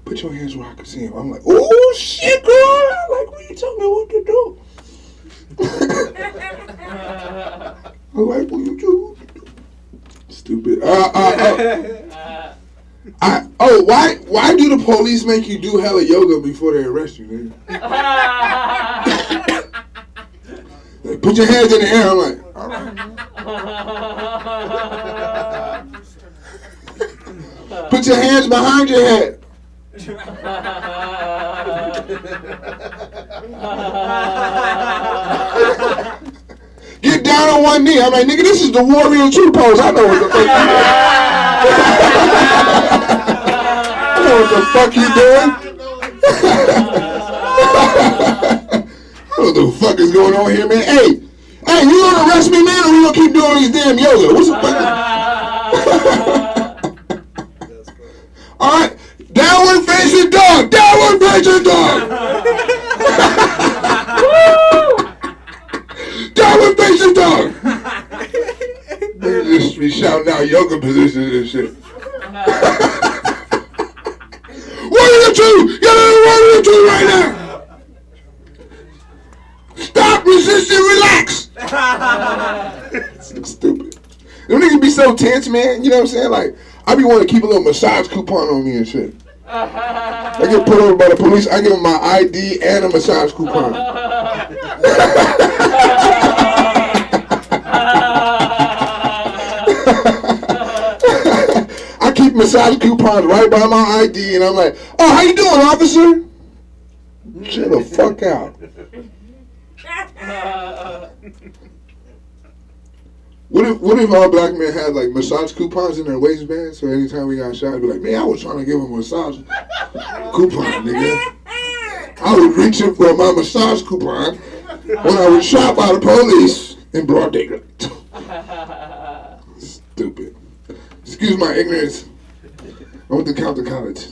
S8: Put your hands where I can see them. I'm like, oh shit, girl! Like, when you tell me what to do. I'm like, what you do? Stupid. Why do the police make you do hella yoga before they arrest you, nigga? Like, put your hands in the air. I'm like, all right. Put your hands behind your head. Get down on one knee. I'm like, nigga, this is the warrior true pose. I know what the fuck you doing. I know what the fuck you doing. I know what the fuck is going on here, man. Hey, you gonna arrest me, man, or we gonna keep doing these damn yoga? What's the fuck? All right, downward facing dog. Downward facing dog. Downward facing dog. They just be shouting out yoga positions and shit. One of the two. Get one of the two right now. Stop resisting. Relax. Stupid. Them niggas be so tense, man. You know what I'm saying? Like, I be wanting to keep a little massage coupon on me and shit. I get pulled over by the police. I give them my ID and a massage coupon. I keep massage coupons right by my ID, and I'm like, "Oh, how you doing, officer?" Chill the fuck out. What if all black men had like massage coupons in their waistband? So anytime we got shot, I'd be like, man, I was trying to give him a massage coupon, nigga. I was reaching for my massage coupon when I was shot by the police in broad daylight. Stupid. Excuse my ignorance. I went to Compton College.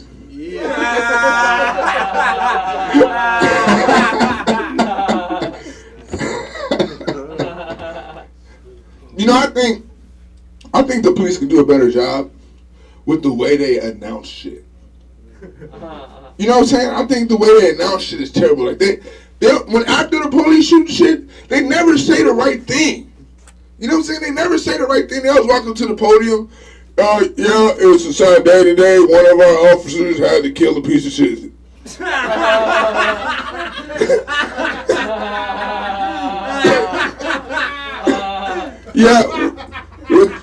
S8: You know, I think the police can do a better job with the way they announce shit. You know what I'm saying? I think the way they announce shit is terrible. Like they when after the police shoot shit, they never say the right thing. You know what I'm saying? They never say the right thing. They always walk up to the podium. Yeah, it was a sad day today. One of our officers had to kill a piece of shit. Yeah,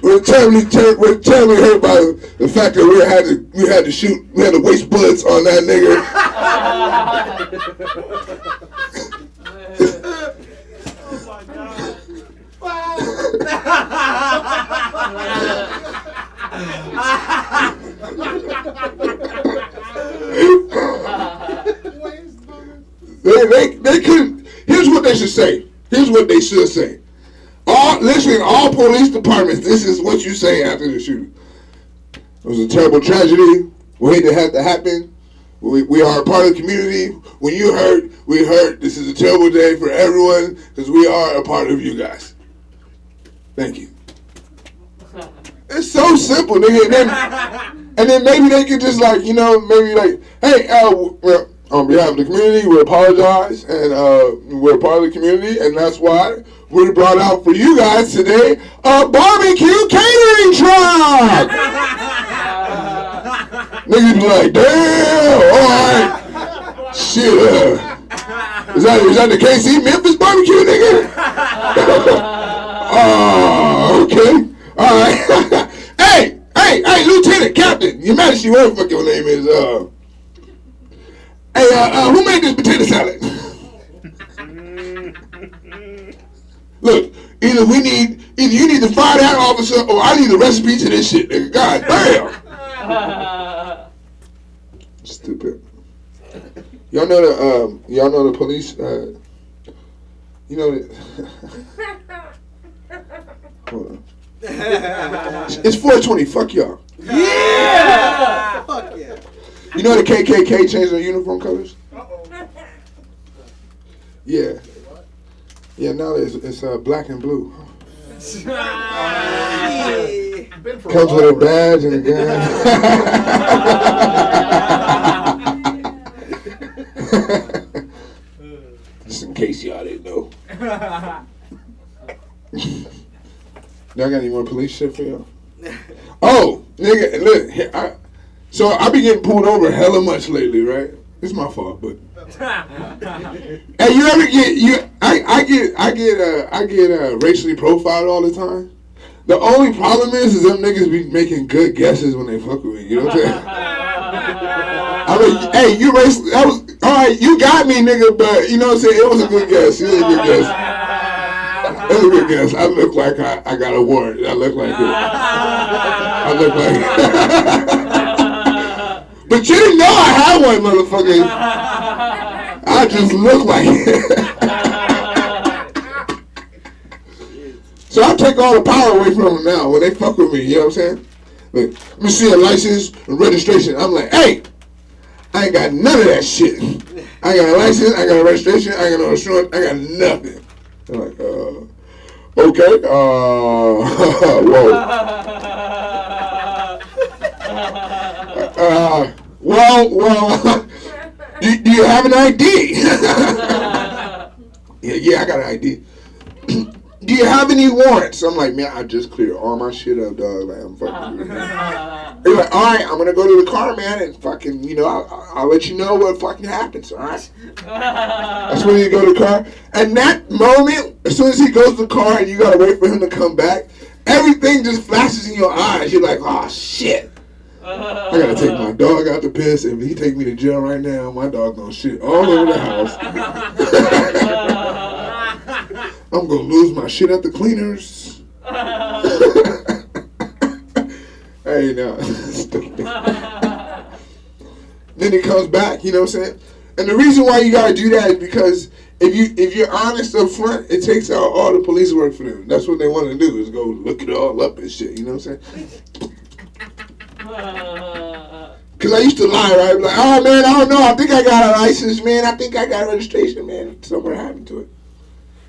S8: we're terribly hurt by the fact that we had to waste bullets on that nigga.
S7: Oh my God.
S8: They couldn't. Here's what they should say. Here's what they should say. All police departments, this is what you say after the shooting. It was a terrible tragedy. We hate it had to happen. We are a part of the community. When you hurt, we hurt. This is a terrible day for everyone because we are a part of you guys. Thank you. It's so simple, nigga. And then maybe they could just like, maybe like, hey, on behalf of the community, we apologize, and we're a part of the community, and that's why we brought out for you guys today a barbecue catering truck. Niggas be like, damn, all right, shit. Is that the KC Memphis barbecue, nigga? Oh, okay, all right. hey, Lieutenant, Captain, Your Majesty, whatever the fuck your name is, Hey, who made this potato salad? Look, either you need to fire that officer, or I need a recipe to this shit, nigga. God damn. Stupid. Y'all know the police. Hold on. It's 420. Fuck y'all.
S4: Yeah. Fuck
S8: You know the KKK changed their uniform colors? Yeah. Yeah, now it's black and blue. Comes with a badge and a gun. Just in case y'all didn't know. Y'all got any more police shit for y'all? Oh, nigga, look, so I be getting pulled over hella much lately, right? It's my fault, but. Hey, you ever get I get racially profiled all the time. The only problem is them niggas be making good guesses when they fuck with me. You know what I'm saying? I mean, hey, you racially. That was all right. You got me, nigga. But you know what I'm saying? It was a good guess. It was a good guess. It was a good guess. I look like I got a warrant. I look like it. I look like. But you didn't know I had one, motherfucker. I just look like it. So I take all the power away from them now when they fuck with me, you know what I'm saying? Like, let me see a license and registration. I'm like, hey, I ain't got none of that shit. I ain't got a license, I ain't got a registration, I ain't got no insurance, I got nothing. I'm like, okay, whoa. Well, do you have an ID? yeah, I got an ID. Do you have any warrants? I'm like, man, I just cleared all my shit up, dog. Like, I'm fucking. They're like, all right, I'm gonna go to the car, man, and fucking, you know, I'll let you know what fucking happens, all right? That's when you go to the car. And that moment, as soon as he goes to the car and you gotta wait for him to come back, everything just flashes in your eyes. You're like, oh shit. I gotta take my dog out the piss. If he take me to jail right now, my dog gonna shit all over the house. I'm gonna lose my shit at the cleaners. Hey, no, stupid. Then he comes back, you know what I'm saying? And the reason why you gotta do that is because if you're honest up front, it takes out all the police work for them. That's what they want to do, is go look it all up and shit, you know what I'm saying? Because I used to lie, right? Like, oh, man, I don't know. I think I got a license, man. I think I got a registration, man. Somewhere happened to it.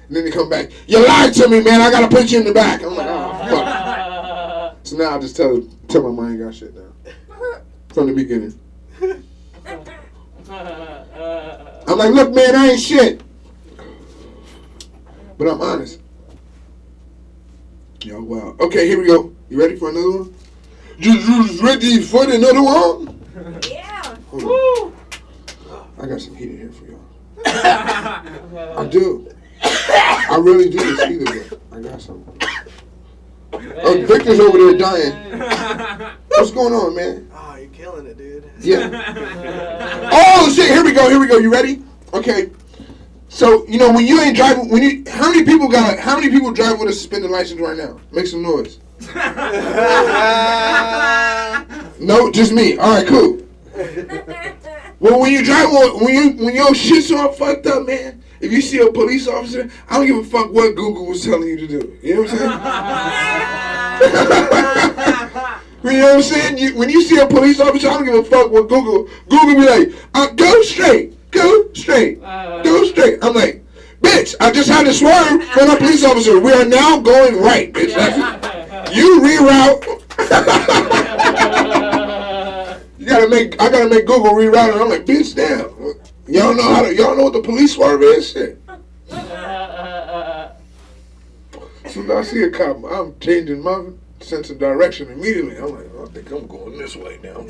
S8: And then they come back. You lied to me, man. I got to put you in the back. I'm like, oh, fuck. So now I just tell my mind I ain't got shit down. From the beginning. I'm like, look, man, I ain't shit. But I'm honest. Yo, wow. Okay, here we go. You ready for another one? Just ready for another one?
S9: Yeah.
S8: Woo! I got some heat in here for y'all. I do. I really do. It's either way. I got some. Oh, Victor's over there dying. What's going on, man?
S4: Oh, you're killing it, dude.
S8: Yeah. Oh shit! Here we go. You ready? Okay. So you know when you ain't driving, how many people drive with a suspended license right now? Make some noise. No, just me. All right, cool. Well, when you drive, when your shit's all fucked up, man. If you see a police officer, I don't give a fuck what Google was telling you to do. You know what I'm saying? You know what I'm saying? When you see a police officer, I don't give a fuck what Google be like, go straight, go straight, go straight. I'm like, bitch, I just had to swerve from a police officer. We are now going right, bitch. You reroute. I gotta make Google reroute, and I'm like, bitch, damn. Y'all know what the police swerve is? Shit. So I see a cop, I'm changing my sense of direction immediately. I'm like, I think I'm going this way now.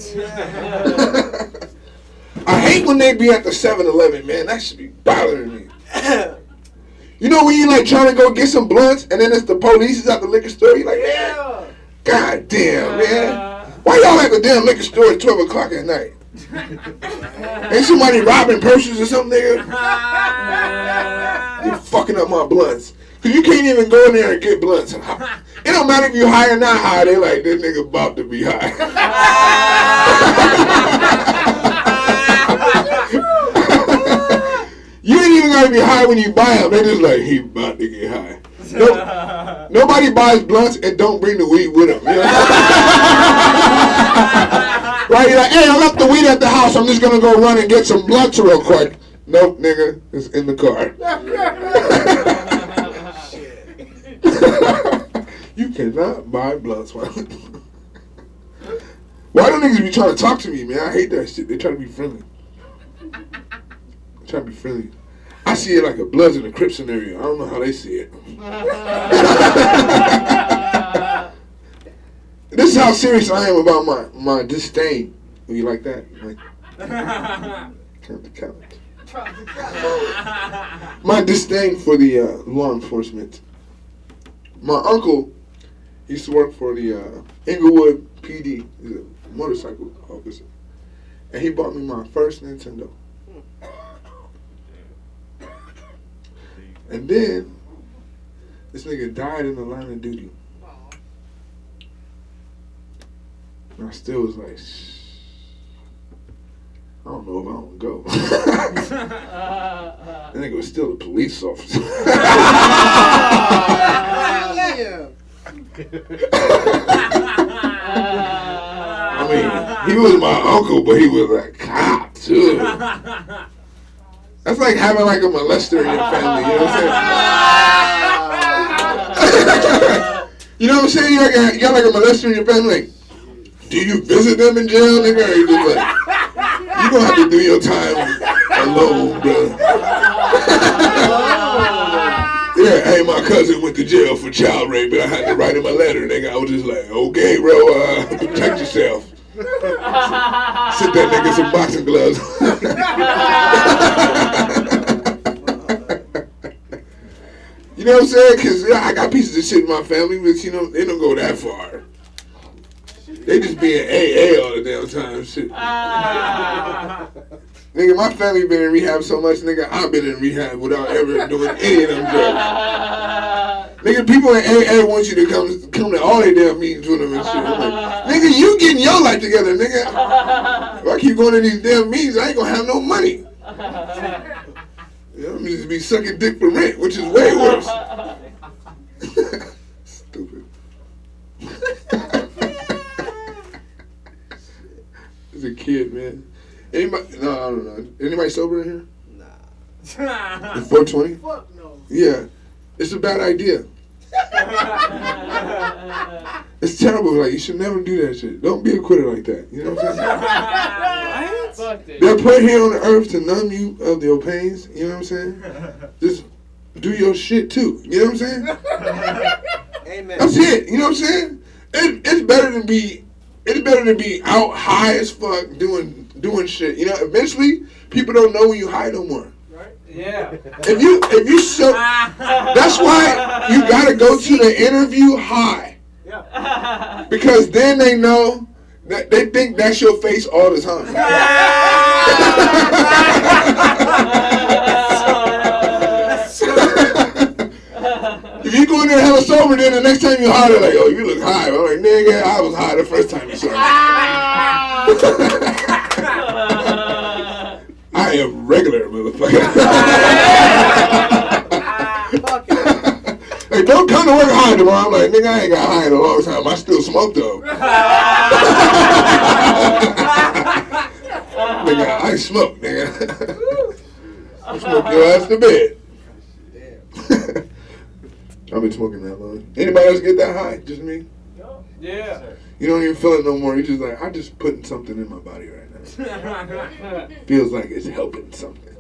S8: I hate when they be at the 7-Eleven, man. That should be bothering me. You know when you like trying to go get some blunts, and then it's the police is at the liquor store. You like, man, god damn, man. Why y'all at the damn liquor store at 12 o'clock at night? Ain't somebody robbing purses or something, nigga? You fucking up my blunts. Cause you can't even go in there and get blunts. It don't matter if you high or not high, they like, this nigga about to be high. You ain't even gotta be high when you buy them. They just like, he about to get high. Nobody buys blunts and don't bring the weed with them. You know? Right? You're like, hey, I left the weed at the house. I'm just gonna go run and get some blunts real quick. Nope, nigga, it's in the car. You cannot buy blunts. Why don't niggas be trying to talk to me, man? I hate that shit. They try to be friendly. I see it like a Bloods and the Crips scenario. I don't know how they see it. This is how serious I am about my disdain. You like that? Like, count the count. My disdain for the law enforcement. My uncle used to work for the Inglewood PD. He's a motorcycle officer. And he bought me my first Nintendo. And then, this nigga died in the line of duty. And I still was like, I don't know if I don't go. That nigga was still a police officer. I mean, he was my uncle, but he was a cop too. That's like having like a molester in your family, you know what I'm saying? You know what I'm saying? You got like a molester in your family. Like, do you visit them in jail, nigga? Or you just like, you gonna have to do your time alone, bro. Yeah, hey, my cousin went to jail for child rape, and I had to write him a letter, nigga. I was just like, okay, bro, protect yourself. Sit that nigga some boxing gloves. You know what I'm saying? Because I got pieces of shit in my family, but you know, they don't go that far. They just be in AA all the damn time, shit. Nigga, my family been in rehab so much, nigga, I've been in rehab without ever doing any of them drugs. Nigga, people in AA want you to come to all their damn meetings with them and shit. I'm like, nigga, you getting your life together, nigga. If I keep going to these damn meetings, I ain't gonna have no money. You know, I'm just be sucking dick for rent, which is way worse. Stupid. As a kid, man. Anybody? No, I don't know. Anybody sober in here? Nah. 420?
S4: Fuck no.
S8: Yeah. It's a bad idea. It's terrible. Like, you should never do that shit. Don't be a quitter like that. You know what I'm saying? They're put here on the earth to numb you of your pains. You know what I'm saying? Just do your shit too. You know what I'm saying?
S4: Amen.
S8: That's it. You know what I'm saying? It's better than be out high as fuck doing shit. You know, eventually people don't know when you high no more.
S7: Right? Yeah.
S8: If you so that's why you gotta go to the interview high.
S7: Yeah.
S8: Because then they know that they think that's your face all the time. If you go in there hella sober, then the next time you high, they're like, oh, you look high. I'm like, nigga, I was high the first time you saw me. I am regular, motherfucker. Hey, don't come to work high tomorrow. I'm like, nigga, I ain't got high in a long time. I still smoke, though. Nigga, I smoke, nigga. I smoke your ass to bed. I've been smoking that long. Anybody else get that high? Just me?
S7: Yeah.
S8: You don't even feel it no more. You just like, I'm just putting something in my body right now. Feels like it's helping something.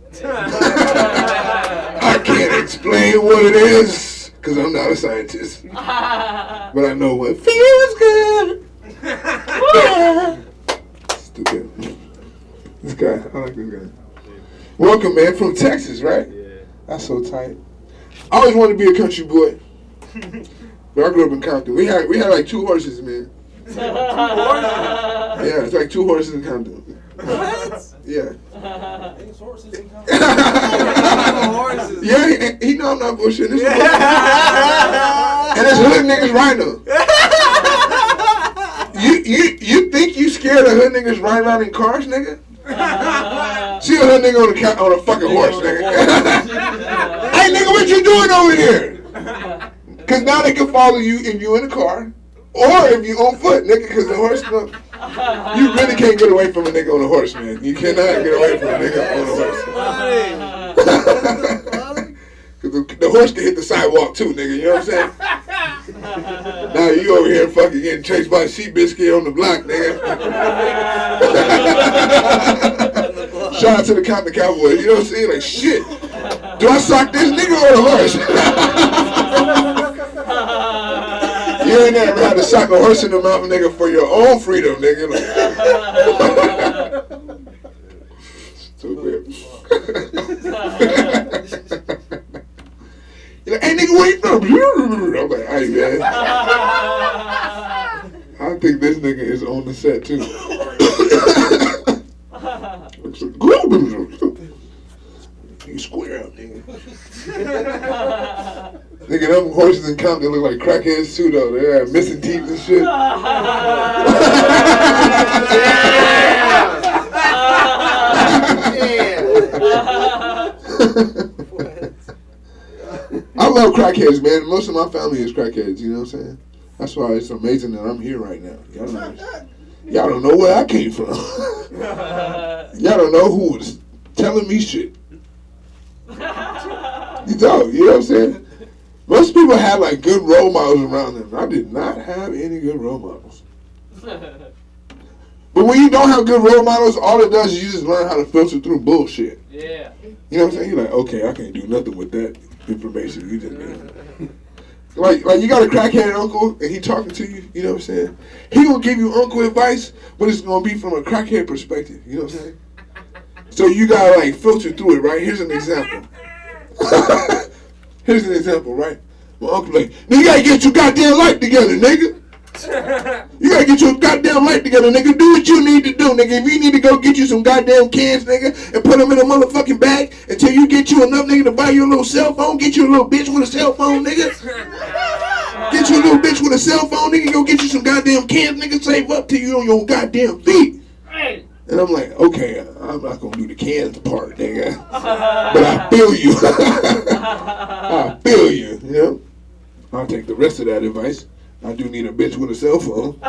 S8: I can't explain what it is because I'm not a scientist. But I know what feels good. Stupid. This guy, I like this guy. Welcome, man, from Texas, right? Yeah. That's so tight. I always wanted to be a country boy. But I grew up in Compton. We had like 2 horses, man. Yeah, it's like 2 horses in Compton.
S4: What?
S8: Yeah.
S7: There's horses in Compton.
S4: Horses.
S8: Yeah, he know I'm not bullshitting. This and there's hood niggas riding them. You think you scared of hood niggas riding around in cars, nigga? See a hood nigga on a fucking horse, nigga. Hey, nigga, what you doing over here? Because now they can follow you if you in a car or if you on foot, nigga, because the horse, You really can't get away from a nigga on a horse, man. You cannot get away from a nigga on a horse. Cause the horse can hit the sidewalk too, nigga. You know what I'm saying? Now you over here fucking getting chased by a sheep biscuit on the block, nigga. Shout out to the Compton Cowboys. You know what I'm saying? Like, shit. Do I sock this nigga or the horse? You ain't never had to sock a horse in the mouth, nigga, for your own freedom, nigga. Like, stupid. You're like, hey, nigga, where you from? I'm like, hey, man. I think this nigga is on the set, too. You square up, nigga. Nigga, them horses in Compton look like crackheads, too, though. They have missing teeth and shit. I love crackheads, man. Most of my family is crackheads, you know what I'm saying? That's why it's amazing that I'm here right now. Y'all don't know where I came from. Y'all don't know who was telling me shit. You don't, you know what I'm saying? Most people have like good role models around them. I did not have any good role models. But when you don't have good role models, all it does is you just learn how to filter through bullshit.
S7: Yeah.
S8: You know what I'm saying? You're like, okay, I can't do nothing with that information you just gave. Like you got a crackhead uncle and he talking to you, you know what I'm saying? He gonna give you uncle advice, but it's gonna be from a crackhead perspective, you know what I'm saying? So you gotta like filter through it, right? Here's an example. Here's an example, right? My uncle like, nigga, you gotta get your goddamn life together, nigga. You gotta get your goddamn life together, nigga. Do what you need to do, nigga. If you need to go get you some goddamn cans, nigga, and put them in a motherfucking bag until you get you enough, nigga, to buy you a little cell phone, get you a little bitch with a cell phone, nigga. Get you a little bitch with a cell phone, nigga. Go get you some goddamn cans, nigga. Save up till you on your goddamn feet. And I'm like, okay, I'm not gonna do the cans part, nigga. But I feel you. I feel you, you know? I'll take the rest of that advice. I do need a bitch with a cell phone.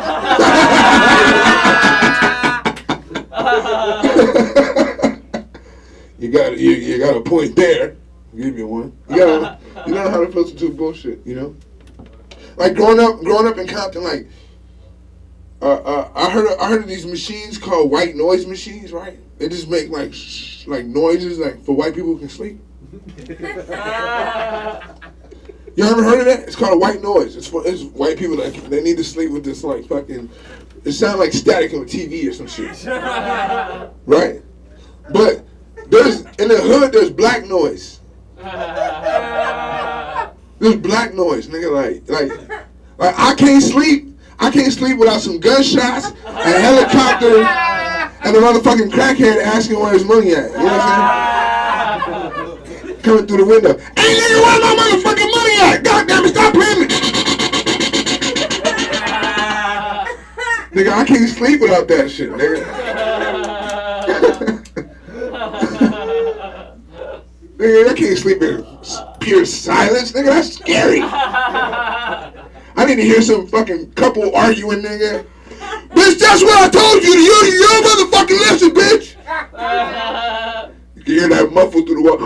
S8: You got a point there. I'll give you one. You know how to filter through bullshit, you know? Like growing up in Compton, like I heard of these machines called white noise machines, right? They just make like noises like for white people who can sleep. You ever heard of that? It's called a white noise. It's white people that they need to sleep with this like fucking. It sounds like static on TV or some shit, right? But there's in the hood there's black noise. There's black noise, nigga. Like I can't sleep. I can't sleep without some gunshots, a helicopter, and a motherfucking crackhead asking where his money at. You know what I'm saying? Coming through the window. Hey nigga, where my motherfucking money at? God damn it, stop playing me. Nigga, I can't sleep without that shit, nigga. Nigga, I can't sleep in pure silence, nigga. That's scary. I need to hear some fucking couple arguing, nigga. Bitch, that's what I told you. You're motherfucking listen, bitch. You can hear that muffled through the wall.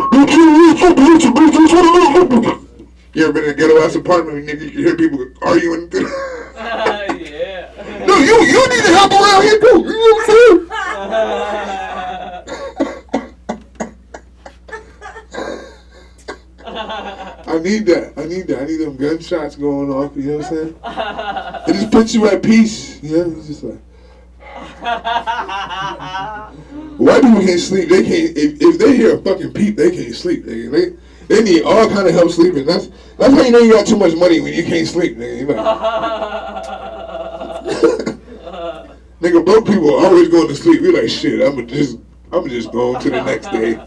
S8: You ever been in a ghetto ass apartment, nigga? You can hear people arguing.
S7: Yeah.
S8: No, you need to help around here too. You know what I'm saying? I need that. I need them gunshots going off. You know what I'm saying? It just puts you at peace. You know, it's just like. White people can't sleep. They can't. If they hear a fucking peep, they can't sleep. They need all kind of help sleeping. That's how you know you got too much money when you can't sleep, nigga. You like, nigga, broke people are always going to sleep. You're like, shit. I'm just going to the next day.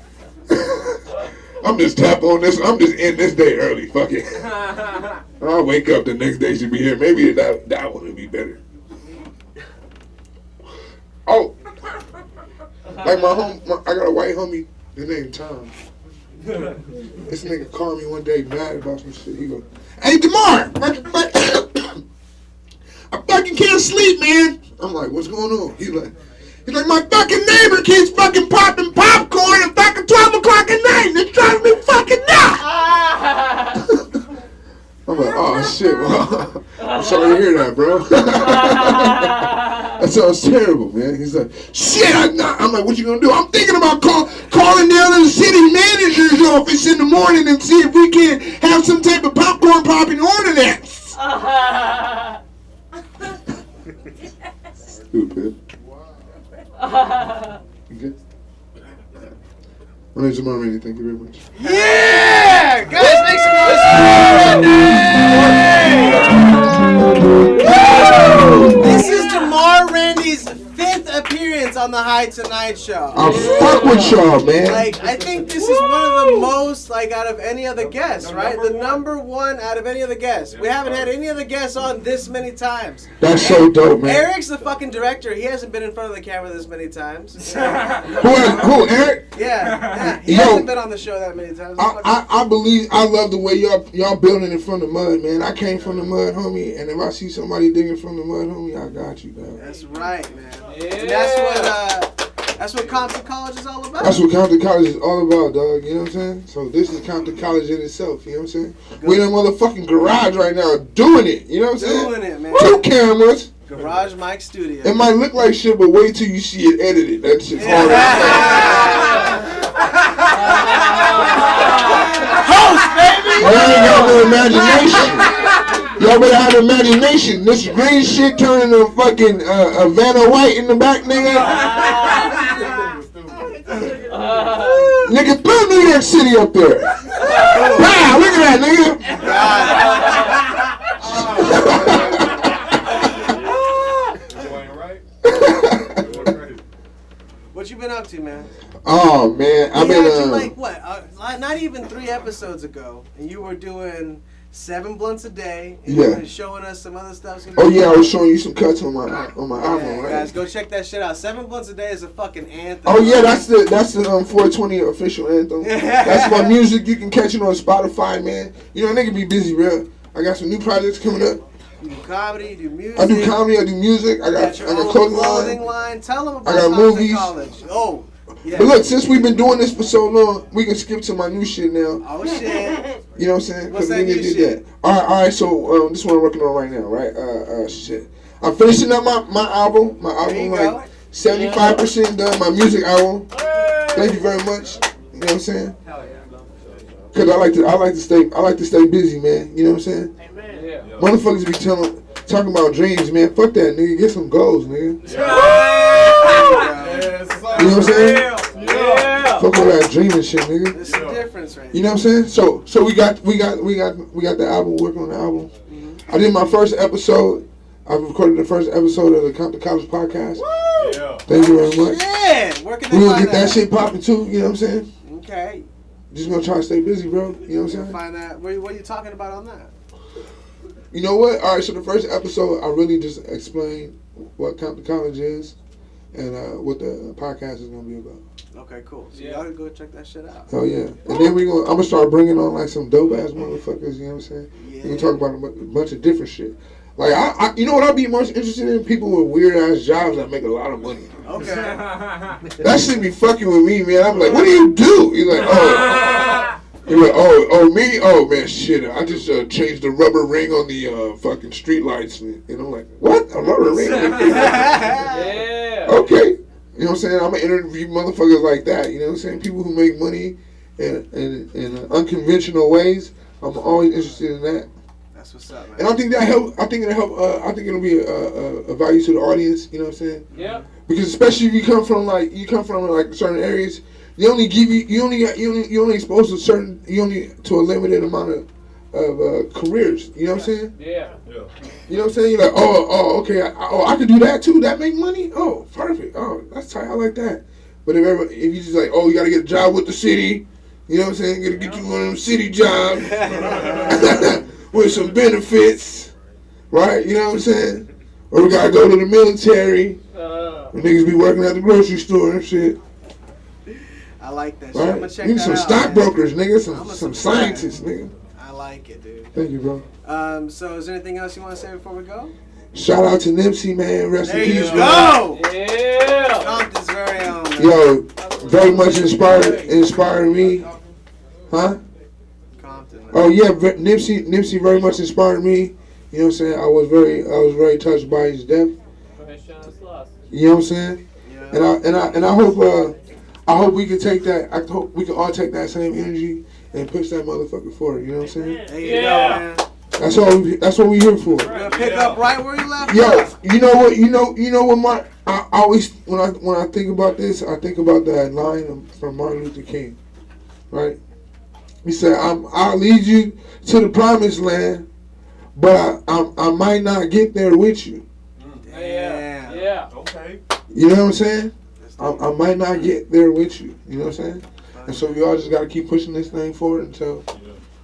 S8: I'm just tap on this. I'm just in this day early. Fuck it. I'll wake up the next day. Should be here. Maybe that one would be better. Oh, like I got a white homie. His name Tom. This nigga called me one day mad about some shit. He go, "Hey, Demar, I fucking can't sleep, man. I'm like, what's going on? He's like, my fucking neighbor keeps fucking popping popcorn at fucking 12 o'clock at night, and it's driving me fucking nuts. I'm like, oh shit, well, I'm sorry to hear that, bro. That sounds terrible, man. He's like, shit, I'm like, what you gonna do? I'm thinking about calling down to the city manager's office in the morning and see if we can have some type of popcorn popping ordinance. Stupid. Okay. My name's Martinez. Thank you very much.
S4: Yeah! Guys, make some noise for This is DeMar Randy's 5th appearance on the High Tonight Show.
S8: I fuck with y'all, man.
S4: Like, I think this is one of the most, like, out of any other guests, right? The number one out of any other guests. We haven't had any other guests on this many times.
S8: That's so dope, man.
S4: Eric's the fucking director. He hasn't been in front of the camera this many times.
S8: Who, Eric?
S4: Yeah. He hasn't been on the show that many times.
S8: I love the way y'all building it from the mud, man. I came from the mud, homie, and if I see somebody digging from the mud, homie, I got you, dog.
S4: That's right, man. And that's what Compton College is all about.
S8: That's what Compton College is all about, dog. You know what I'm saying? So this is Compton College in itself. You know what I'm saying? We're in a motherfucking garage right now doing it. You know what I'm saying?
S4: Doing it, man.
S8: 2 cameras.
S4: Garage Mike Studio.
S8: It might look like shit, but wait till you see it edited. That shit's hard.
S4: Host, baby!
S8: Y'all ain't got no imagination. Y'all better have imagination. This green shit turning to fucking Vanna White in the back, nigga. Nigga, put New York City up there. Wow, look at that, nigga.
S4: What you been up to, man?
S8: Oh, man. I've been
S4: like what? Not even 3 episodes ago, and you were doing 7 blunts a day, and you were showing us some other stuff.
S8: Oh yeah, I was showing you some cuts on my album, right?
S4: Guys, go check that shit out. 7 blunts a day is a fucking anthem.
S8: Oh yeah, that's the 420 official anthem. That's my music. You can catch it on Spotify, man. You know, nigga be busy, bro. I got some new projects coming up.
S4: You do comedy, you do music.
S8: I do comedy, I do music. I got
S4: clothing line. Tell them about
S8: I got movies.
S4: College. Oh. Yeah.
S8: But look, since we've been doing this for so long, we can skip to my new shit now.
S4: Oh shit!
S8: You know what I'm saying?
S4: What's that new shit?
S8: All right. So this one I'm working on right now, right? Shit. I'm finishing up my album. My album like 75% done. My music album. Thank you very much. You know what I'm saying? Cause I like to stay busy, man. You know what I'm saying?
S7: Amen. Yeah.
S8: Motherfuckers be talking about dreams, man. Fuck that, nigga. Get some goals, nigga. You know what I'm saying?
S7: Yeah.
S8: Fuck all that dreaming shit, nigga.
S4: There's a difference, right?
S8: You know what I'm saying? So we got the album. Working on the album.
S4: Mm-hmm.
S8: I did my first episode. I recorded the first episode of the Compton College podcast.
S4: Woo!
S8: Yeah. Thank you very much.
S4: Yeah. Working.
S8: We gonna get that shit popping too. You know what I'm saying?
S4: Okay.
S8: Just gonna try to stay busy, bro. You know what I'm saying?
S4: Find that. What are you talking about on that?
S8: You know what? All right. So the first episode, I really just explained what Compton College is and what the podcast is gonna be about.
S4: Okay, cool. So y'all can go check that shit out.
S8: Oh yeah. And then I'm gonna start bringing on like some dope ass motherfuckers. You know what I'm saying?
S4: Yeah.
S8: We can talk about a bunch of different shit. Like I you know what I'd be most interested in? People with weird ass jobs that make a lot of money.
S4: Okay.
S8: That shit be fucking with me, man. I'm like, what do you do? He's like, oh, me? Oh man, shit. I just changed the rubber ring on the fucking street lights. And I'm like, what? A rubber ring?
S7: Yeah.
S8: Okay. You know what I'm saying? I'm gonna interview motherfuckers like that. You know what I'm saying? People who make money in unconventional ways. I'm always interested in that.
S4: That's what's up, man.
S8: And I think that help. I think it'll help. I think it'll be a value to the audience. You know what I'm saying?
S7: Yeah.
S8: Because especially if you come from like certain areas, you only exposed to to a limited amount of careers. You know what I'm saying?
S7: Yeah.
S8: You know what I'm saying? You're like, okay, I could do that too. That make money? Oh, perfect. Oh, that's tight. I like that. But if you just like, you gotta get a job with the city. You know what I'm saying? Gotta get you one of them city jobs with some benefits, right? You know what I'm saying? Or we gotta go to the military. Niggas be working at the grocery store and shit.
S4: I like that shit.
S8: Right?
S4: I'm gonna check
S8: you need
S4: that
S8: some
S4: out,
S8: stockbrokers,
S4: man.
S8: nigga. Some scientists, nigga.
S4: I like it, dude.
S8: Thank you, bro.
S4: So is there anything else you want to say before we go?
S8: Shout out to Nipsey, man. Rest
S4: There
S8: in
S4: you
S8: peace, man.
S4: go.
S7: Yeah.
S4: Compton's very own. Man.
S8: Yo, very much inspired me. Huh?
S4: Compton. Man.
S8: Oh yeah, Nipsey very much inspired me. You know what I'm saying? I was very touched by his death. You know what I'm saying?
S4: Yeah.
S8: And I hope we can take that. I hope we can all take that same energy and push that motherfucker forward. You know what I'm saying?
S4: There you go, man.
S8: That's what we here for.
S4: We're gonna pick up right where you left
S8: Yo,
S4: off.
S8: you know what? I always when I think about this, I think about that line from Martin Luther King, right? He said, "I'll lead you to the promised land, but I might not get there with you."
S4: Damn.
S7: Yeah.
S9: Okay.
S8: You know what I'm saying? I might not get there with you. You know what I'm saying? And so we all just got to keep pushing this thing forward until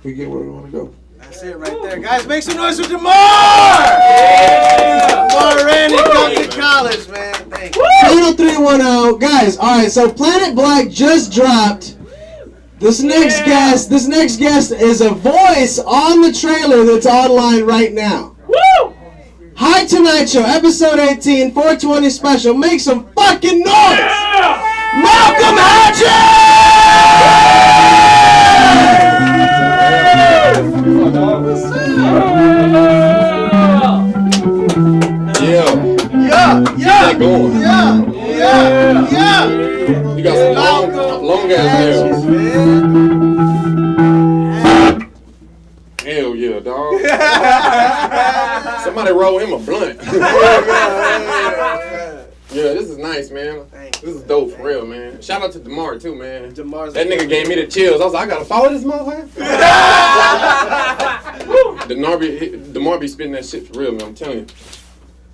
S8: we get where we want to go.
S4: That's it right there. Guys, make some noise for DeMar! Yeah! DeMar Randy, Compton College, man. Thank you.
S1: Channel 310. Guys, alright, so Planet Black just dropped. This next guest is a voice on the trailer that's online right now.
S7: Woo!
S1: Hi Tonight Show, episode 18, 420 special. Make some fucking noise!
S7: Yeah!
S1: Malcolm Hatcher!
S5: Yeah.
S4: Yeah!
S5: Keep that going.
S4: Yeah!
S5: You got some long ass nails. Hell yeah, dog. Somebody roll him a blunt. Yeah, this is nice, man. This is dope for real, man. Shout out to DeMar too, man. That nigga gave me the chills. I was like, I gotta follow this motherfucker. DeMar be spitting that shit for real, man. I'm telling you.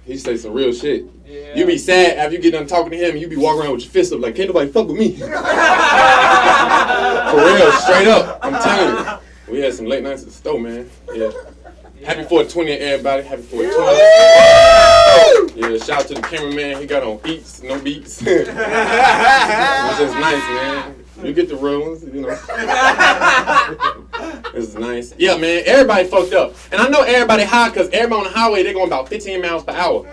S5: He say some real shit. Yeah. You be sad after you get done talking to him, and you be walking around with your fist up like, can't nobody fuck with me. For real, straight up. I'm telling you. We had some late nights at the store, man. Yeah. Happy 420, everybody. Happy 420. Yeah, shout out to the cameraman. He got on beats, no beats. It was just nice, man. You get the real ones, you know. This is nice. Yeah, man, everybody fucked up. And I know everybody high because everybody on the highway, they're going about 15 miles per hour.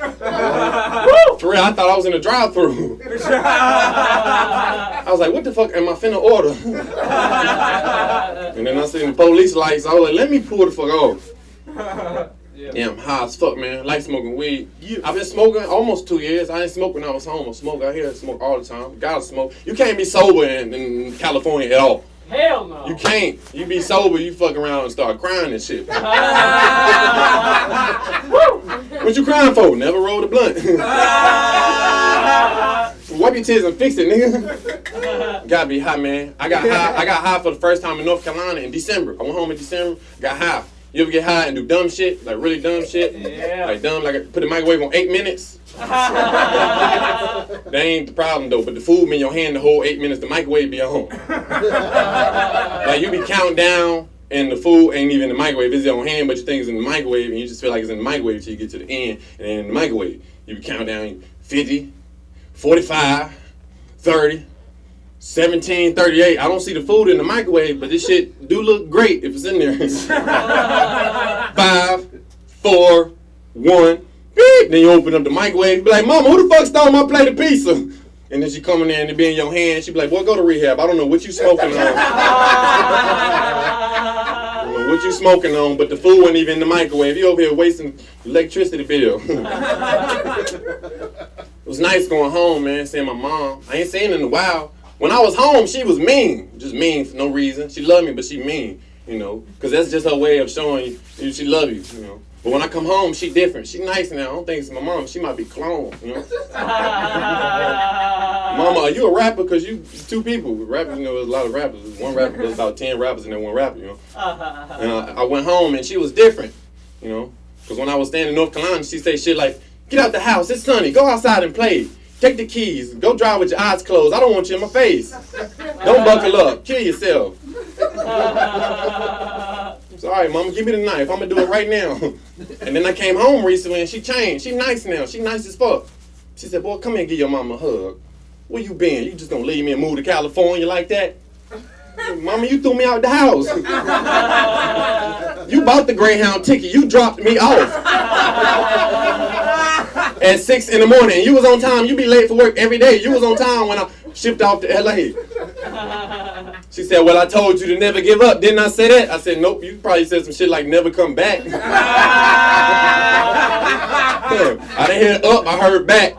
S5: For real, I thought I was in a drive-thru. I was like, what the fuck am I finna order? And then I seen the police lights. I was like, let me pull the fuck off. Yeah, I'm high as fuck, man. I like smoking weed. I've been smoking almost 2 years. I didn't smoke when I was home. I smoke out here. I smoke all the time. Gotta smoke. You can't be sober in California at all.
S7: Hell no.
S5: You can't. You be sober, you fuck around and start crying and shit. What you crying for? Never rolled a blunt. Wipe your tears and fix it, nigga. Gotta be high, man. I got high for the first time in North Carolina in December. I went home in December, got high. You ever get high and do dumb shit? Like really dumb shit?
S7: Yeah.
S5: Like dumb, like put the microwave on 8 minutes? That ain't the problem though, but the food in your hand the whole 8 minutes, the microwave be on. Like you be counting down and the food ain't even in the microwave, it's in your hand, but you think it's in the microwave and you just feel like it's in the microwave till you get to the end and then in the microwave. You be counting down 50, 45, 30, 17, 38. I don't see the food in the microwave, but this shit do look great if it's in there. 5, 4, 1. Beep. Then you open up the microwave, be like, Mama, who the fuck stole my plate of pizza? And then she come in there and it be in your hand. She be like, boy, go to rehab. I don't know what you smoking on. I don't know what you smoking on, but the food wasn't even in the microwave. You over here wasting electricity bill. It was nice going home, man, seeing my mom. I ain't seen her in a while. When I was home, she was mean. Just mean for no reason. She loved me, but she mean, you know. Because that's just her way of showing you she love you, you know. But when I come home, she different. She nice now. I don't think it's my mom. She might be clone, you know. Mama, are you a rapper? Because you two people. Rappers, you know, there's a lot of rappers. One rapper, there's about 10 rappers and then one rapper, you know. And I went home and she was different, you know. Because when I was staying in North Carolina, she say shit like, get out the house, it's sunny, go outside and play. Take the keys, go drive with your eyes closed. I don't want you in my face. Don't buckle up, kill yourself. It's all right, Mama, give me the knife. I'm gonna do it right now. And then I came home recently and she changed. She nice now. She nice as fuck. She said, boy, come here and give your mama a hug. Where you been? You just gonna leave me and move to California like that? Mama, you threw me out the house. You bought the Greyhound ticket. You dropped me off.
S9: at 6 in the morning. You was on time. You be late for work every day. You was on time when I shipped off to LA. She said, well, I told you to never give up. Didn't I say that? I said, nope. You probably said some shit like never come back. I didn't hear up. I heard back.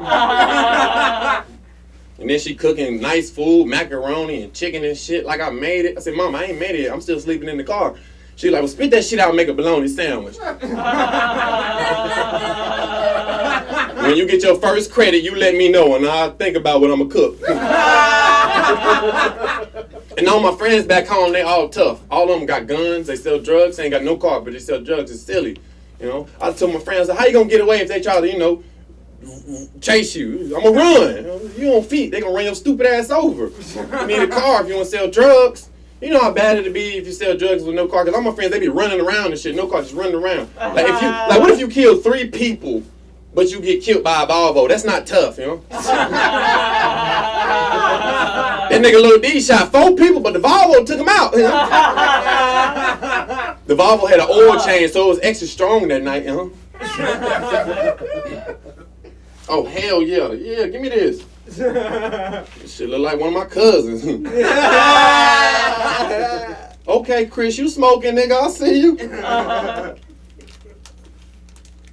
S9: And then she cooking nice food, macaroni and chicken and shit like I made it. I said, Mom, I ain't made it yet. I'm still sleeping in the car. She like, well, spit that shit out and make a bologna sandwich. When you get your first credit, you let me know, and I'll think about what I'm going to cook. And all my friends back home, they all tough. All of them got guns. They sell drugs. They ain't got no car, but they sell drugs. It's silly. You know, I told my friends, how you going to get away if they try to, you know, chase you? I'm going to run. You on feet. They going to run your stupid ass over. You need a car if you want to sell drugs. You know how bad it'd be if you sell drugs with no car. Because all my friends, they be running around and shit. No car, just running around. Like, what if you kill 3 people, but you get killed by a Volvo? That's not tough, you know? That nigga Lil D shot 4 people, but the Volvo took him out. You know? The Volvo had an oil change, so it was extra strong that night, you know? Oh, hell yeah. Yeah, give me this. This shit look like one of my cousins. Okay, Chris, you smoking, nigga. I see you.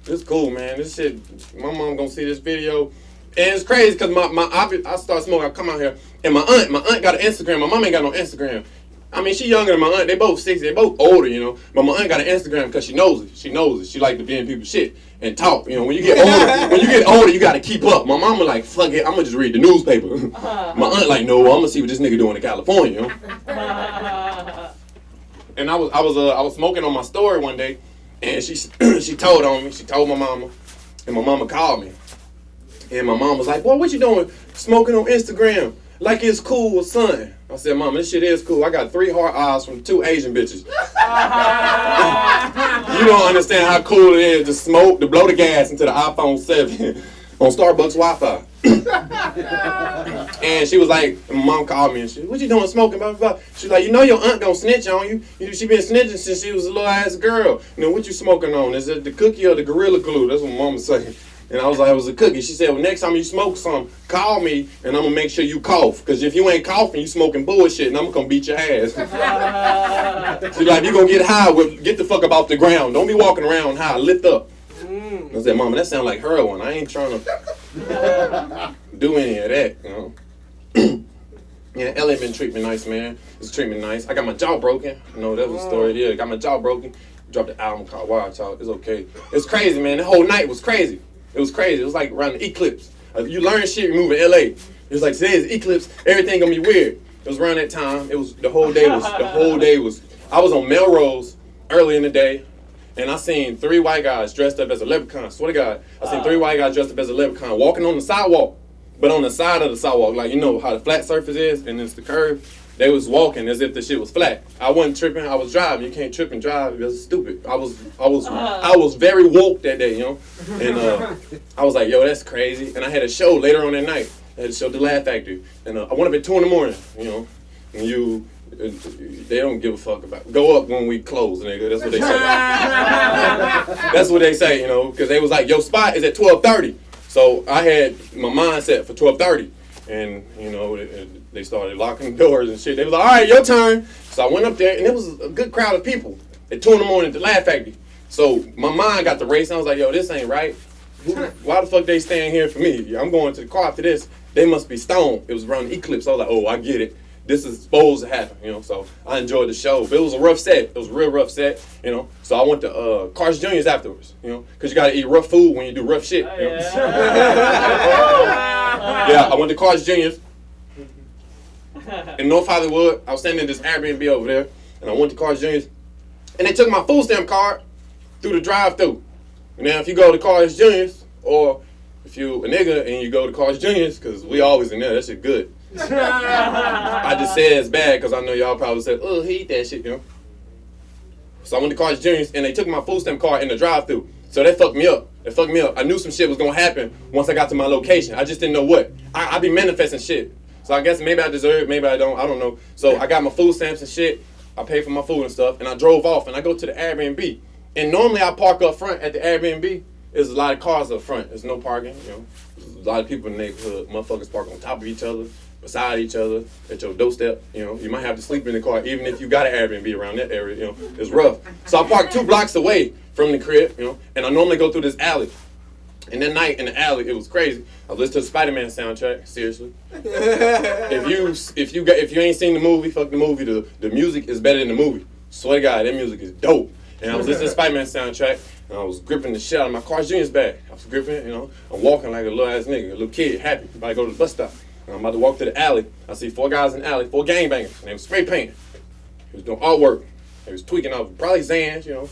S9: It's cool, man. This shit, my mom gonna see this video. And it's crazy because I start smoking, I come out here, and my aunt got an Instagram. My mom ain't got no Instagram. I mean, she younger than my aunt. They both 60. They both older, you know. But my aunt got an Instagram because she knows it. She knows it. She like to be in people's shit and talk. You know, when you get older, you got to keep up. My mama like, fuck it, I'm gonna just read the newspaper. My aunt like, no, I'm gonna see what this nigga doing in California. You know? And I was smoking on my story one day, and she told on me. She told my mama, and my mama called me, and my mom was like, boy, what you doing smoking on Instagram? Like it's cool or something. I said, Mama, this shit is cool. I got 3 hard eyes from 2 Asian bitches. You don't understand how cool it is to smoke, to blow the gas into the iPhone 7 on Starbucks Wi-Fi. And she was like, my mom called me and she, what you doing smoking? Blah, blah, blah. She's like, you know your aunt gonna snitch on you. She been snitching since she was a little ass girl. You know, what you smoking on? Is it the cookie or the Gorilla Glue? That's what Mama said. And I was like, it was a cookie. She said, well, next time you smoke some, call me, and I'm going to make sure you cough. Because if you ain't coughing, you smoking bullshit, and I'm going to beat your ass. She's like, if you going to get high, well, get the fuck up off the ground. Don't be walking around high. Lift up. I said, Mama, that sounds like heroin. I ain't trying to do any of that, you know. Yeah, LA been treating me nice, man. It's treating me nice. I got my jaw broken. You know, that was the story there. Got my jaw broken. Dropped the album called Wild Talk. It's okay. It's crazy, man. The whole night was crazy. It was crazy. It was like around the eclipse. You learn shit, you move in LA. It was like, today is eclipse, everything gonna be weird. It was around that time. It was the whole day was I was on Melrose early in the day, and I seen 3 white guys dressed up as a leprechaun. Swear to God. I seen 3 white guys dressed up as a leprechaun walking on the sidewalk, but on the side of the sidewalk, like you know how the flat surface is and it's the curve. They was walking as if the shit was flat. I wasn't tripping. I was driving. You can't trip and drive. That's stupid. I was very woke that day, you know. And I was like, yo, that's crazy. And I had a show later on that night. I had a show at the Laugh Factory, and I went up at 2 in the morning, you know. And they don't give a fuck about. Go up when we close, nigga. That's what they say. That's what they say, you know, because they was like, your spot is at 12:30. So I had my mindset for 12:30. And, you know, they started locking doors and shit. They was like, all right, your turn. So I went up there, and it was a good crowd of people at 2 in the morning at the Laugh Factory. So my mind got the race. I was like, yo, this ain't right. Why the fuck they staying here for me? I'm going to the car after this. They must be stoned. It was around the eclipse. I was like, oh, I get it. This is supposed to happen, you know. So I enjoyed the show. But it was a rough set. It was a real rough set, you know. So I went to Carl's Jr.'s afterwards, you know, because you got to eat rough food when you do rough shit, you know. Yeah, I went to Carl's Jr.'s in North Hollywood. I was staying in this Airbnb over there, and I went to Carl's Jr.'s, and they took my food stamp card through the drive-thru. Now, if you go to Carl's Jr.'s, or if you a nigga and you go to Carl's Jr.'s, because we always in there, that shit good. I just said it's bad because I know y'all probably said, oh, he eat that shit, you know. So I went to Carl's Jr.'s, and they took my food stamp card in the drive-thru. So that fucked me up. I knew some shit was gonna happen once I got to my location. I just didn't know what. I be manifesting shit. So I guess maybe I deserve it, maybe I don't know. So I got my food stamps and shit. I paid for my food and stuff, and I drove off, and I go to the Airbnb. And normally I park up front at the Airbnb. there's a lot of cars up front. There's no parking, you know. There's a lot of people in the neighborhood. Motherfuckers park on top of each other, beside each other, at your doorstep. You know, you might have to sleep in the car, even if you got an Airbnb around that area. You know, it's rough. So I parked 2 blocks away from the crib, you know, and I normally go through this alley. And that night in the alley, it was crazy. I listened to the Spider-Man soundtrack. Seriously, if you ain't seen the movie, fuck the movie. The music is better than the movie. Swear to God, that music is dope. And I was listening to the Spider-Man soundtrack, and I was gripping the shit out of my Carl Jr.'s bag. I was gripping it, you know. I'm walking like a little ass nigga, a little kid, happy, about to go to the bus stop. And I'm about to walk to the alley. I see 4 guys in the alley, 4 gangbangers, and they was spray painting. They was doing artwork. They was tweaking off, probably Zans, you know,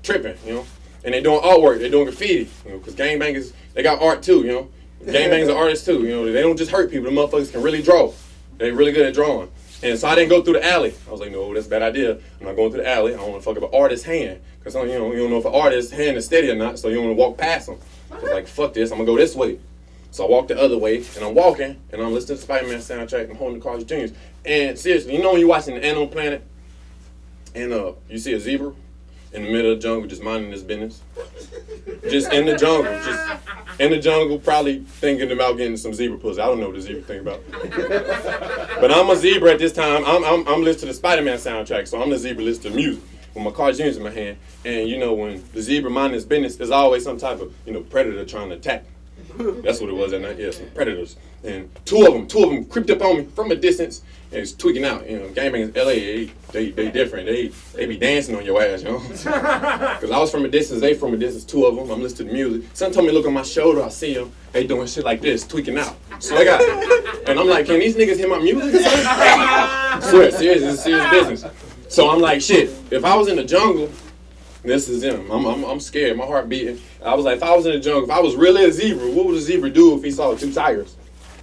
S9: tripping, you know. And they doing artwork, they doing graffiti, you know, because gangbangers, they got art too, you know. Gangbangers are artists too, you know. They don't just hurt people, the motherfuckers can really draw. They really good at drawing. And so I didn't go through the alley. I was like, no, that's a bad idea. I'm not going through the alley. I don't want to fuck up an artist's hand. Because you don't know if an artist's hand is steady or not, so you don't want to walk past them. I was like, fuck this, I'm going to go this way. So I walked the other way, and I'm walking, and I'm listening to the Spider-Man soundtrack, and I'm holding the Carl Jr. And seriously, you know when you're watching the Animal Planet, and you see a zebra in the middle of the jungle just minding his business? Just in the jungle, probably thinking about getting some zebra pussy. I don't know what the zebra think about. But I'm a zebra at this time. I'm listening to the Spider-Man soundtrack, so I'm the zebra listening to music with my Carl Jr. in my hand. And you know, when the zebra minding his business, there's always some type of, you know, predator trying to attack. That's what it was that night, yeah, some predators. And two of them creeped up on me from a distance and was tweaking out. You know, gangbangers LA, they different. They be dancing on your ass, you know? Because I was from a distance, they from a distance, 2 of them. I'm listening to music. Son told me to look on my shoulder, I see them. They doing shit like this, tweaking out. So I got, and I'm like, can these niggas hear my music? Swear, serious, it's serious business. So I'm like, shit, if I was in the jungle, this is him. I'm scared. My heart beating. I was like, if I was in the jungle, if I was really a zebra, what would a zebra do if he saw 2 tigers?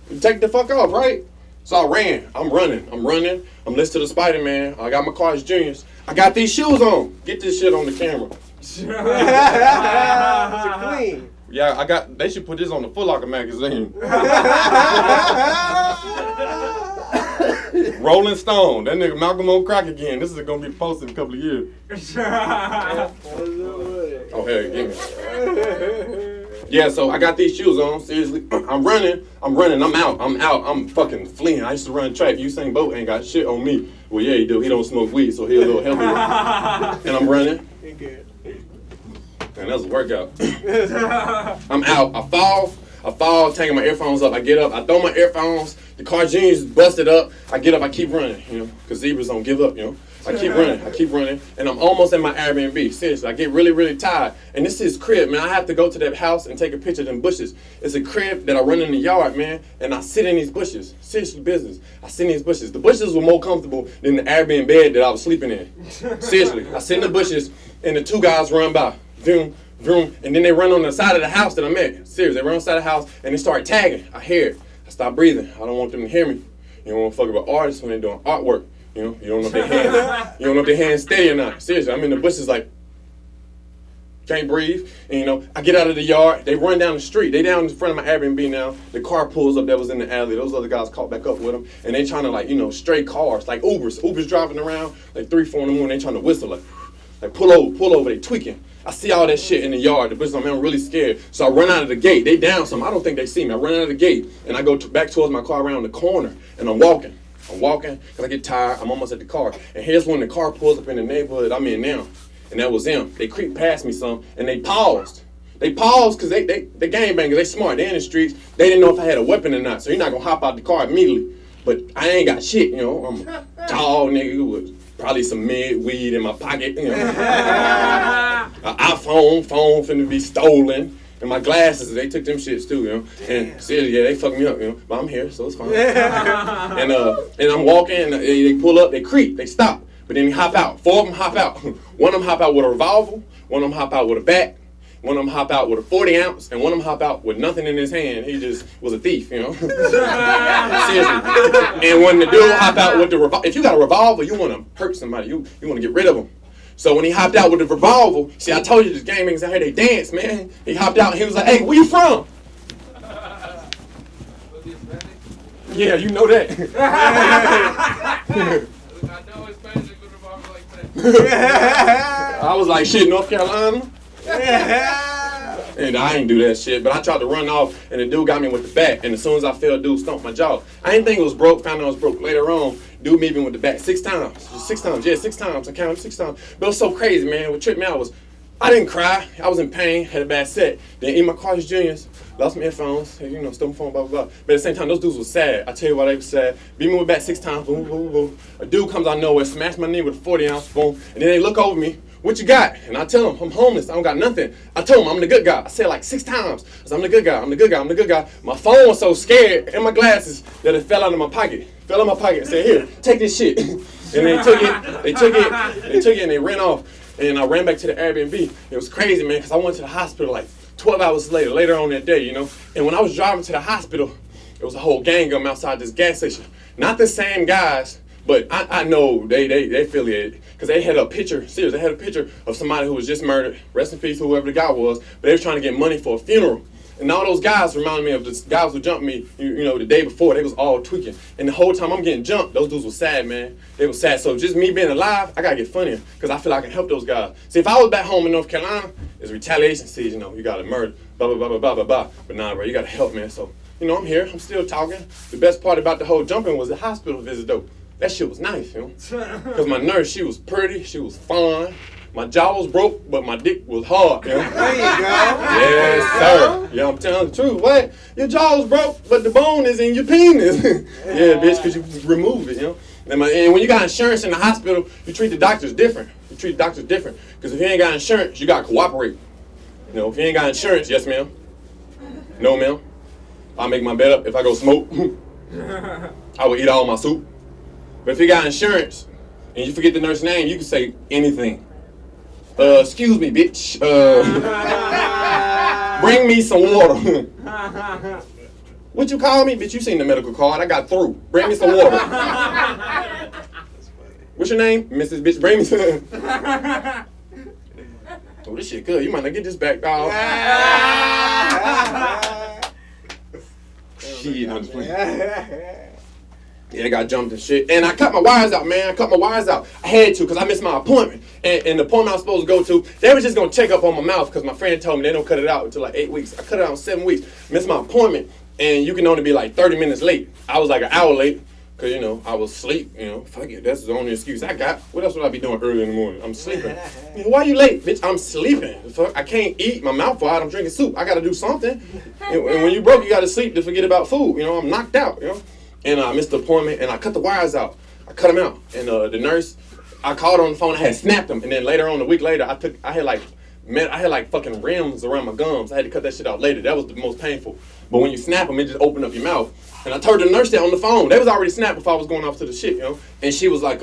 S9: He'd take the fuck off, right? So I ran. I'm running. I'm listening to the Spider-Man. I got my Carl Jr.'s. I got these shoes on. Get this shit on the camera.
S4: Clean.
S9: Yeah, they should put this on the Foot Locker magazine. Rolling Stone. That nigga Malcolm on crack again. This is gonna be posted in a couple of years. Oh, hey, give me. Yeah, so I got these shoes on. Seriously, I'm running. I'm out. I'm fucking fleeing. I used to run track. Usain Bolt ain't got shit on me. Well, yeah, he do. He don't smoke weed, so he a little healthier. And I'm running. And that was a workout. I'm out. I fall, taking my earphones up. I get up. I throw my earphones. The Carl Jr.'s busted up. I get up. I keep running, you know, because zebras don't give up, you know. I keep running, and I'm almost in my Airbnb. Seriously, I get really, really tired. And this is crib, man. I have to go to that house and take a picture of them bushes. It's a crib that I run in the yard, man, and I sit in these bushes. Seriously, business. I sit in these bushes. The bushes were more comfortable than the Airbnb bed that I was sleeping in. Seriously, I sit in the bushes, and the 2 guys run by. Vroom, vroom, and then they run on the side of the house that I'm at. Seriously, they run on the side of the house, and they start tagging. I hear it. I stop breathing. I don't want them to hear me. You don't want to fuck about artists when they're doing artwork. You know, you don't know if their hands steady or not. Seriously, I'm in the bushes like, can't breathe. And you know, I get out of the yard, they run down the street. They down in front of my Airbnb now. The car pulls up that was in the alley. Those other guys caught back up with them. And they trying to like, you know, stray cars, like Ubers driving around, like 3, 4 in the morning, they trying to whistle like pull over, they tweaking. I see all that shit in the yard. The bushes, I'm really scared. So I run out of the gate. They down some. I don't think they see me. I run out of the gate and I go back towards my car around the corner and I'm walking because I get tired. I'm almost at the car. And here's when the car pulls up in the neighborhood I'm in now. And that was them. They creeped past me some and they paused. They paused because they gangbangers. They smart. They in the streets. They didn't know if I had a weapon or not. So you're not going to hop out the car immediately. But I ain't got shit, you know. I'm a tall nigga with probably some weed in my pocket, you know. An iPhone, phone finna be stolen. And my glasses, they took them shits too, you know. And seriously, yeah, they fucked me up, you know. But I'm here, so it's fine. And I'm walking, and they pull up, they creep, they stop. But then they hop out. 4 of them hop out. One of them hop out with a revolver. One of them hop out with a bat. One of them hop out with a 40 ounce. And one of them hop out with nothing in his hand. He just was a thief, you know. Seriously. And when the dude hop out with the revolver, if you got a revolver, you want to hurt somebody. You want to get rid of them. So when he hopped out with the revolver, see, I told you this gangbangers out here, they dance, man. He hopped out and he was like, hey, where you from? Yeah, you know that. I was like, shit, North Carolina? And I ain't do that shit, but I tried to run off, and the dude got me with the bat, and as soon as I fell, dude stomped my jaw. I didn't think it was broke, found out it was broke. Later on, dude beat me with the bat 6 times. 6 times, yeah, 6 times. I counted 6 times. But it was so crazy, man. What tripped me out was, I didn't cry. I was in pain, had a bad set. Then in my Martinez Jr, lost my earphones, you know, stole my phone, blah, blah, blah. But at the same time, those dudes were sad. I tell you why they were sad. Beat me with bat 6 times, boom, boom, boom. A dude comes out of nowhere, smashed my knee with a 40-ounce, boom. And then they look over me. What you got? And I tell them, I'm homeless, I don't got nothing. I told them I'm the good guy. I said like 6 times. I said, I'm the good guy, I'm the good guy, I'm the good guy. My phone was so scared and my glasses that it fell out of my pocket. Fell in my pocket and said, here, take this shit. And they took it and they ran off. And I ran back to the Airbnb. It was crazy, man, because I went to the hospital like 12 hours later on that day, you know. And when I was driving to the hospital, it was a whole gang of them outside this gas station. Not the same guys, but I know they affiliated. Because they had a picture, seriously, they had a picture of somebody who was just murdered. Rest in peace, whoever the guy was. But they were trying to get money for a funeral. And all those guys reminded me of the guys who jumped me, you know, the day before. They was all tweaking. And the whole time I'm getting jumped, those dudes were sad, man. They were sad. So just me being alive, I got to get funnier. Because I feel like I can help those guys. See, if I was back home in North Carolina, it's retaliation season, you know. You got to murder, blah, blah, blah, blah, blah, blah, blah. But nah, bro, you got to help, man. So, you know, I'm here. I'm still talking. The best part about the whole jumping was the hospital visit, though. That shit was nice, you know. Because my nurse, she was pretty. She was fun. My jaw was broke, but my dick was hard, you know?
S4: There you go.
S9: Yes, sir. Yeah, I'm telling the truth. What? Your jaw was broke, but the bone is in your penis. Yeah, bitch, because you remove it, you know? And when you got insurance in the hospital, you treat the doctors different. You treat the doctors different. Because if you ain't got insurance, you got to cooperate. You know, if you ain't got insurance, yes, ma'am. No, ma'am. I'll make my bed up if I go smoke. I will eat all my soup. But if you got insurance and you forget the nurse's name, you can say anything. Excuse me, bitch. Bring me some water. What you call me? Bitch, you seen the medical card. I got through. Bring me some water. What's your name? Mrs. Bitch, bring me some. Oh, this shit good. You might not get this back, dog. Shit, I'm just playing. Yeah, I got jumped and shit. And I cut my wires out, man. I cut my wires out. I had to because I missed my appointment. And the appointment I was supposed to go to, they were just going to check up on my mouth because my friend told me they don't cut it out until like 8 weeks. I cut it out in 7 weeks. Missed my appointment. And you can only be like 30 minutes late. I was like an hour late because, you know, I was asleep. You know, fuck it. That's the only excuse I got. What else would I be doing early in the morning? I'm sleeping. You know, why you late, bitch? I'm sleeping. Fuck, I can't eat. My mouth wide. I'm drinking soup. I got to do something. And when you broke, you got to sleep to forget about food. You know, I'm knocked out, you know. And I missed the appointment, and I cut the wires out. I cut them out, and the nurse, I called her on the phone. I had snapped them, and then later on, a week later, I had like fucking rims around my gums. I had to cut that shit out later. That was the most painful. But when you snap them, it just opened up your mouth. And I told the nurse that on the phone. They was already snapped before I was going off to the shit, you know. And she was like,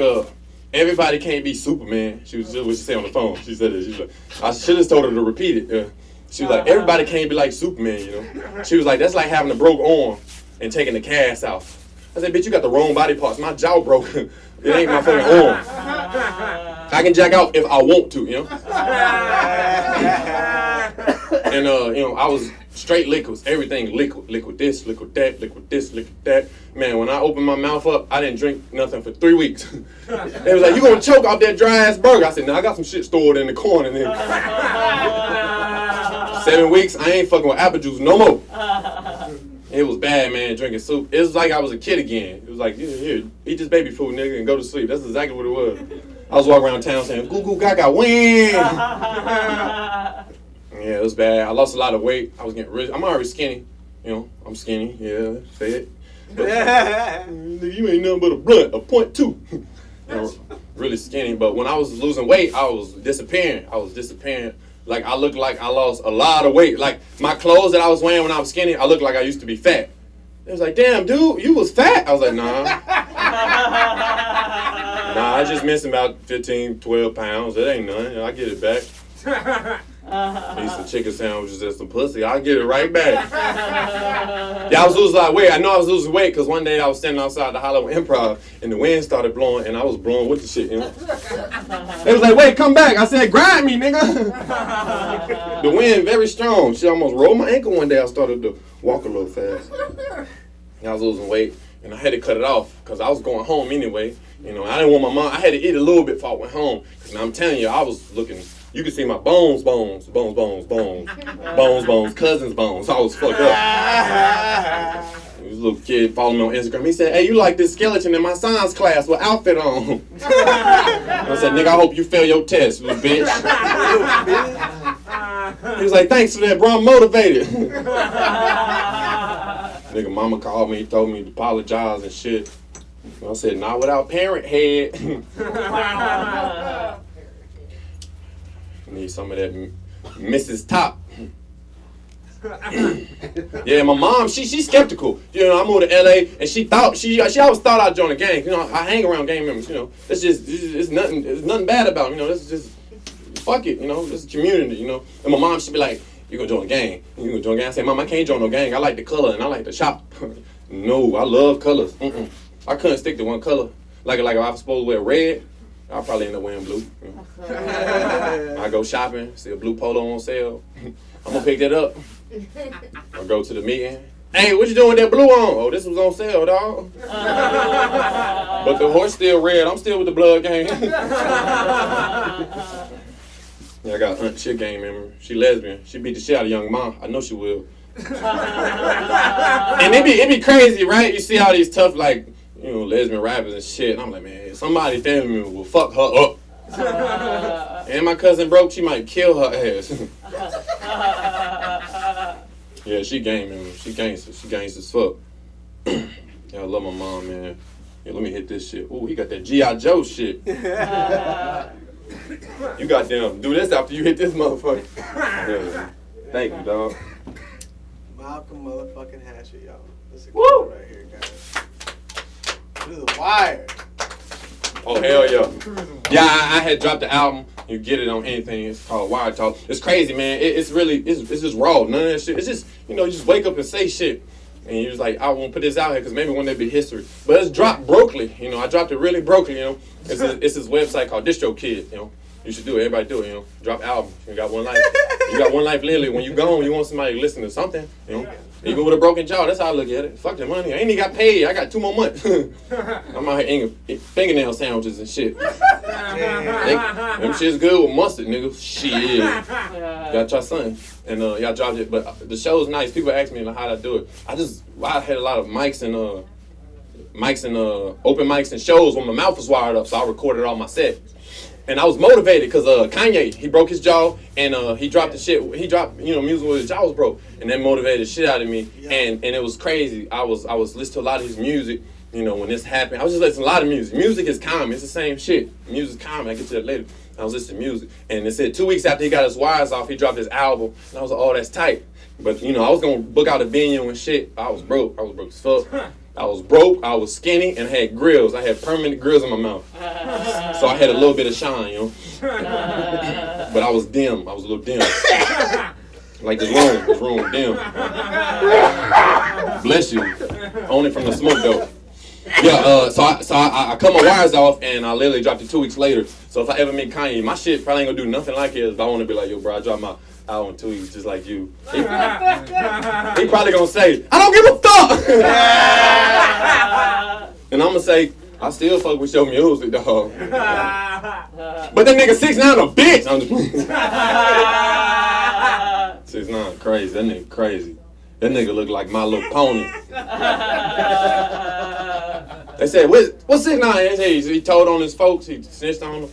S9: everybody can't be Superman. She was just what she said on the phone. She said it. She was like, I should have told her to repeat it. She was like, everybody can't be like Superman, you know. She was like, that's like having a broke arm and taking the cast out. I said, bitch, you got the wrong body parts. My jaw broke. It ain't my fucking arm. I can jack out if I want to, you know? And, you know, I was straight liquids. Everything liquid. Liquid this, liquid that, liquid this, liquid that. Man, when I opened my mouth up, I didn't drink nothing for 3 weeks. They was like, you gonna choke off that dry-ass burger? I said, no, I got some shit stored in the corner. Then 7 weeks, I ain't fucking with apple juice no more. It was bad, man, drinking soup. It was like I was a kid again. It was like, here, eat this baby food, nigga, and go to sleep. That's exactly what it was. I was walking around town saying, goo goo gaga, win! Yeah, it was bad. I lost a lot of weight. I was getting rich. I'm already skinny. You know, I'm skinny. Yeah, say it. But, you ain't nothing but a blunt, a 0.2. You know, really skinny. But when I was losing weight, I was disappearing. Like, I looked like I lost a lot of weight. Like, my clothes that I was wearing when I was skinny, I looked like I used to be fat. It was like, damn, dude, you was fat. I was like, nah. Nah, I just missing about 15, 12 pounds. That ain't nothing. I get it back. Eat some chicken sandwiches and some pussy. I'll get it right back. Yeah, I was losing a lot of weight. I know I was losing weight because one day I was standing outside the Hollywood Improv and the wind started blowing and I was blowing with the shit, you know. They was like, wait, come back. I said, grind me, nigga. The wind very strong. She almost rolled my ankle one day. I started to walk a little fast. I was losing weight and I had to cut it off because I was going home anyway. You know, I didn't want my mom. I had to eat a little bit before I went home. Because I'm telling you, I was looking. You could see my bones, cousins' bones. I was fucked up. This little kid followed me on Instagram. He said, "Hey, you like this skeleton in my science class with outfit on?" I said, "Nigga, I hope you fail your test, little bitch." He was like, "Thanks for that, bro. I'm motivated." Nigga, mama called me, told me to apologize and shit. I said, "Not without parent head." Need some of that Mrs. Top. Yeah, my mom, she's skeptical. You know, I moved to LA and she always thought I'd join a gang. You know, I hang around gang members, you know. It's nothing bad about it, you know, this is just fuck it, you know, this is community, you know. And my mom, she'd be like, "You gonna join a gang? You gonna join a gang?" I say, "Mom, I can't join no gang. I like the color and I like the shop." No, I love colors. I couldn't stick to one color. Like if I was supposed to wear red, I'll probably end up wearing blue. You know? I go shopping, see a blue polo on sale. I'm gonna pick that up. I'll go to the meeting. "Hey, what you doing with that blue on?" "Oh, this was on sale, dog." But the horse still red. I'm still with the blood gang. Yeah, I got Aunt Chick gang member. She lesbian. She beat the shit out of young Ma. I know she will. And it be crazy, right? You see all these tough, like, you know, lesbian rappers and shit. And I'm like, man, somebody family member will fuck her up. And my cousin broke, she might kill her ass. Yeah, she gang member. She gangster. She gangster as fuck. Yeah, I love my mom, man. Yeah, let me hit this shit. Ooh, he got that G.I. Joe shit. You got them. Do this after you hit this motherfucker. Yeah. Thank you, dog.
S4: Malcolm motherfucking Hatchet, y'all. This is a killer right here, guys. To the wire.
S9: Oh, hell yeah. Yeah, I had dropped the album. You get it on anything. It's called Wire Talk. It's crazy, man. It's just raw. None of that shit. It's just, you know, you just wake up and say shit. And you're just like, I won't put this out here because maybe one day it'll be history. But it's dropped brokely. You know, I dropped it really brokely, you know. It's this website called DistroKid, you know. You should do it. Everybody do it, you know. Drop album. You got one life. You got one life, literally. When you gone, you want somebody to listen to something, you know. Even with a broken jaw, that's how I look at it. Fuck the money. I ain't even got paid. I got 2 more months. I'm out here eating fingernail sandwiches and shit. Them shit's good with mustard, nigga. Shit. Gotta try something. And y'all dropped it. But the show's nice. People ask me like, how'd I do it. I had a lot of mics and open mics and shows when my mouth was wired up, so I recorded all my set. And I was motivated because Kanye, he broke his jaw and he dropped the shit. He dropped, you know, music with his jaw was broke, and that motivated the shit out of me. Yeah. And it was crazy. I was listening to a lot of his music. You know, when this happened, I was just listening to a lot of music. Music is common. It's the same shit. Music's common. I get to that later. I was listening to music, and it said 2 weeks after he got his wires off, he dropped his album. And I was like, oh, that's tight. But you know, I was gonna book out a venue and shit. I was broke. I was broke as fuck. I was broke, I was skinny, and had grills. I had permanent grills in my mouth. So I had a little bit of shine, you know. But I was dim. I was a little dim. Like this room, dim. Bless you. Only from the smoke, though. Yeah, so I cut my wires off, and I literally dropped it 2 weeks later. So if I ever meet Kanye, my shit probably ain't gonna do nothing like his. I want to be like, yo, bro, I dropped my album in 2 weeks just like you. He probably gonna say, I don't give a fuck! And I'm gonna say, I still fuck with your music, dog. But that nigga 6ix9ine a bitch! I'm just playing. 6ix9ine crazy, that nigga crazy. That nigga look like My Little Pony. They said, what's 6ix9ine? He told on his folks, he snitched on them.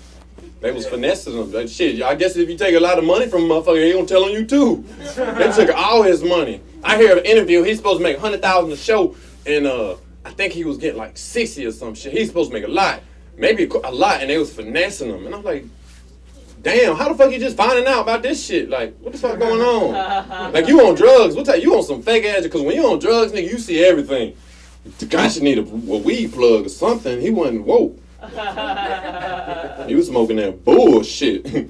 S9: They was finessing him. Like, shit, I guess if you take a lot of money from a motherfucker, he gonna tell on you too. They took all his money. I hear an interview, he's supposed to make $100,000 a show, and I think he was getting like 60 or some shit. He's supposed to make a lot. Maybe a lot, and they was finessing him. And I'm like, damn, how the fuck you just finding out about this shit? Like, what the fuck going on? Like, you on drugs. You on some fake ass, because when you on drugs, nigga, you see everything. The guy should need a weed plug or something. He wasn't woke. He was smoking that bullshit.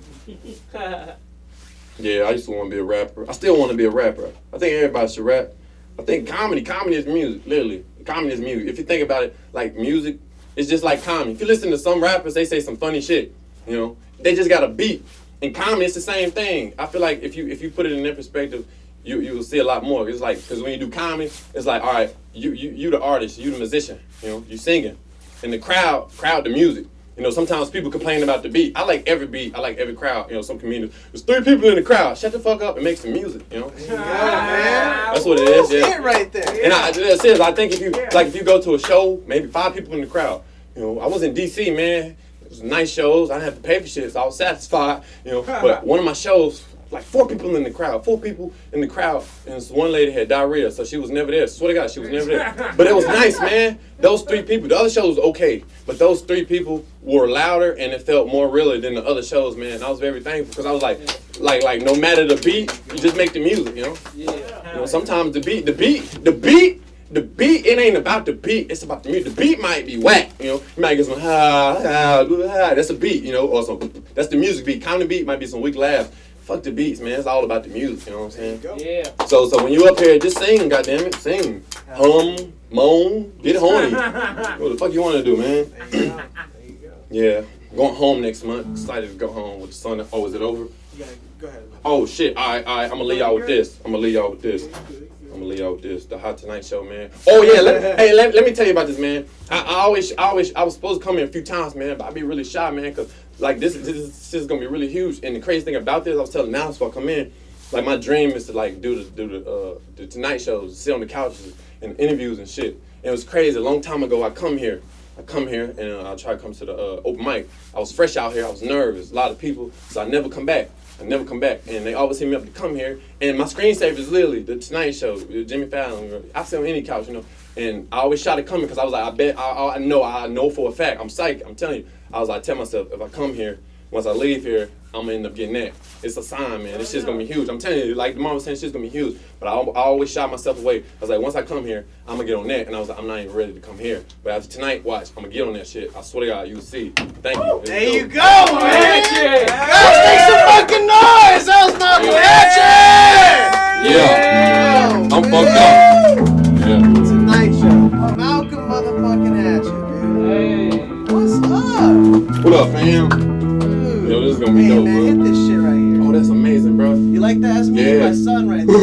S9: Yeah, I used to want to be a rapper. I still want to be a rapper. I think everybody should rap. I think comedy is music, literally. Comedy is music. If you think about it, like music, it's just like comedy. If you listen to some rappers, they say some funny shit, you know? They just got a beat. In comedy, it's the same thing. I feel like if you put it in that perspective, you will see a lot more. It's like, because when you do comedy, it's like, all right, you the artist, you the musician, you know, you singing. And the crowd the music. You know, sometimes people complain about the beat. I like every beat. I like every crowd. You know, some comedians. There's 3 people in the crowd. Shut the fuck up and make some music. You know.
S4: Yeah, man.
S9: That's what it is.
S4: That's
S9: Yeah.
S4: it right there.
S9: And I think if you go to a show, maybe 5 people in the crowd. You know, I was in DC, man. It was nice shows. I didn't have to pay for shit, so I was satisfied. You know, but one of my shows, like 4 people in the crowd. 4 people in the crowd, and this one lady had diarrhea, so she was never there. Swear to God, she was never there. But it was nice, man. Those 3 people. The other shows was okay, but those 3 people were louder, and it felt more realer than the other shows, man. I was very thankful because I was like, no matter the beat, you just make the music, you know. Yeah. You know, sometimes the beat, it ain't about the beat, it's about the music. The beat might be whack, you know. You might get some that's a beat, you know, or some, that's the music beat. Comedy beat might be some weak laughs. Fuck the beats, man. It's all about the music, you know what I'm saying?
S7: Yeah.
S9: So when you up here, just sing, goddammit, sing. Hum, moan, get horny. What the fuck you want to do, man?
S4: There you go.
S9: Yeah. Going home next month. Excited to go home with the sun. Oh, is it over?
S4: You gotta go ahead.
S9: Oh, shit. All right. I'm going to leave y'all with this. The Hot Tonight Show, man. Oh, yeah. Let me tell you about this, man. I was supposed to come here a few times, man, but I'd be really shy, man, because, like, this is going to be really huge. And the crazy thing about this, I was telling Niles before I come in, like, my dream is to, like, do the Tonight shows, sit on the couches and interviews and shit. And it was crazy. A long time ago, I come here and I try to come to the open mic. I was fresh out here. I was nervous. A lot of people, so I never come back. And they always hit me up to come here. And my screensaver is literally the Tonight Show, Jimmy Fallon. I sit on any couch, you know. And I always try to come here because I was like, I know for a fact. I'm psyched. I'm telling you. I was like, tell myself, if I come here, once I leave here, I'm gonna end up getting that. It's a sign, man. This shit's gonna be huge. I'm telling you, like the mom was saying, shit's gonna be huge. But I always shot myself away. I was like, once I come here, I'm gonna get on that. And I was like, I'm not even ready to come here. But after tonight, watch, I'm gonna get on that shit. I swear to God, you'll see. Thank you.
S4: There you go, man. Guys, make some fucking noise. That was Malcolm Hatchet.
S9: Yeah. I'm fucked up. Yeah.
S4: Tonight Show. Malcolm motherfucking Hatchet, dude. What's up?
S9: What up, fam? Yo, this is gonna be dope,
S4: man,
S9: bro.
S4: hit this shit right here.
S9: Oh, that's amazing, bro.
S4: You like that? That's me and my son right there.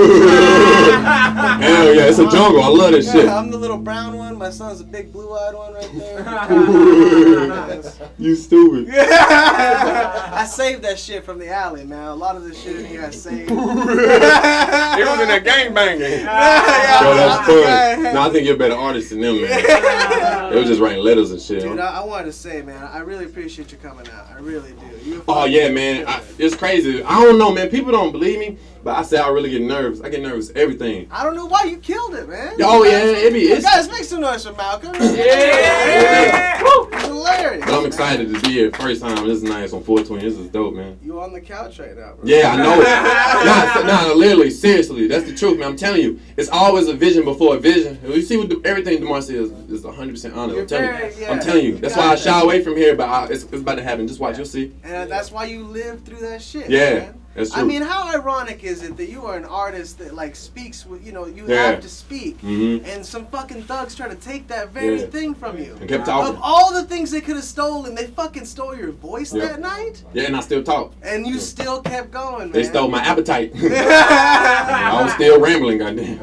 S9: Hell yeah, it's a jungle. I love this shit.
S4: I'm the little brown one. My son's the big blue-eyed one right there.
S9: You stupid.
S4: I saved that shit from the alley, man. A lot of this shit in here I saved.
S9: It was in that gangbanging.
S4: Yeah,
S9: Yo, that's fun. No, I think you're a better artist than them, man. They was just writing letters and shit.
S4: Dude, I wanted to say, man, I really appreciate you coming out. I really do.
S9: Oh yeah, man. It's crazy. I don't know, man. People don't believe me, but I say I really get nervous. I get nervous everything.
S4: I don't know why you killed it, man.
S9: Oh yeah, it's
S4: guys, make some noise for Malcolm. Yeah. It's hilarious.
S9: But I'm excited to be here first time. This is nice on 420. This is dope, man.
S4: You on the couch right now, bro.
S9: Yeah, I know. No, literally, seriously, that's the truth, man. I'm telling you, it's always a vision before a vision. You see what everything DeMar says is 100% honest. I'm telling you. That's why I shy away from here, but it's about to happen. Just watch, you'll see.
S4: And that's why you lived through that shit.
S9: Yeah.
S4: Man.
S9: That's true.
S4: I mean, how ironic is it that you are an artist that like speaks with, you have to speak, and some fucking thugs try to take that very thing from you.
S9: And kept talking.
S4: Of all the things they could have stolen, they fucking stole your voice that night.
S9: Yeah, and I still talk.
S4: And you still kept going, man.
S9: They stole my appetite. I was still rambling, goddamn.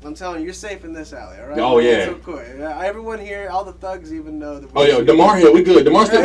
S4: I'm telling you, you're safe in this alley, all right?
S9: Oh yeah.
S4: So cool. Everyone here, all the thugs even know that.
S9: Oh yo, DeMar here, we good. DeMar still.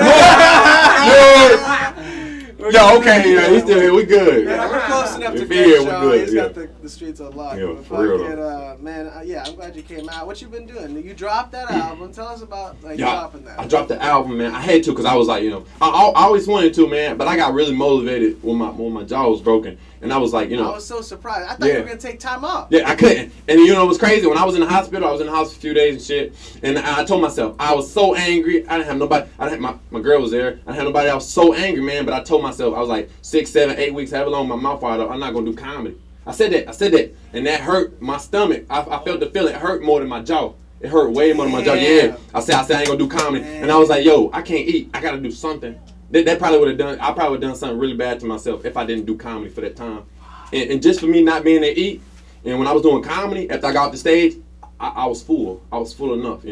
S9: Yo, okay, yeah, he's still here. We good.
S4: Yeah, we're close enough to
S9: here,
S4: show.
S9: we good.
S4: He's got the streets unlocked.
S9: Yeah, for real.
S4: Man, I'm glad you came out. What you been doing? You dropped that album. Tell us about dropping that.
S9: I dropped the album, man. I had to because I was like, I always wanted to, man. But I got really motivated when my jaw was broken, and I was like,
S4: I was so surprised. I thought you were gonna take time off.
S9: Yeah, I couldn't. And you know what was crazy? When I was in the hospital, for a few days and shit. And I told myself I was so angry. I didn't have nobody. I didn't have my girl was there. I didn't have nobody. I was so angry, man. But I told myself I was like 6, 7, 8 weeks, however long my mouth wired up, I'm not gonna do comedy. I said that, and that hurt my stomach. I felt the feeling. It hurt more than my jaw. It hurt way more than my jaw. Yeah. I said I ain't gonna do comedy, and I was like, yo, I can't eat. I gotta do something. That probably would have done. I probably would have done something really bad to myself if I didn't do comedy for that time. And just for me not being there to eat, and when I was doing comedy, after I got off the stage, I was full. I was full enough,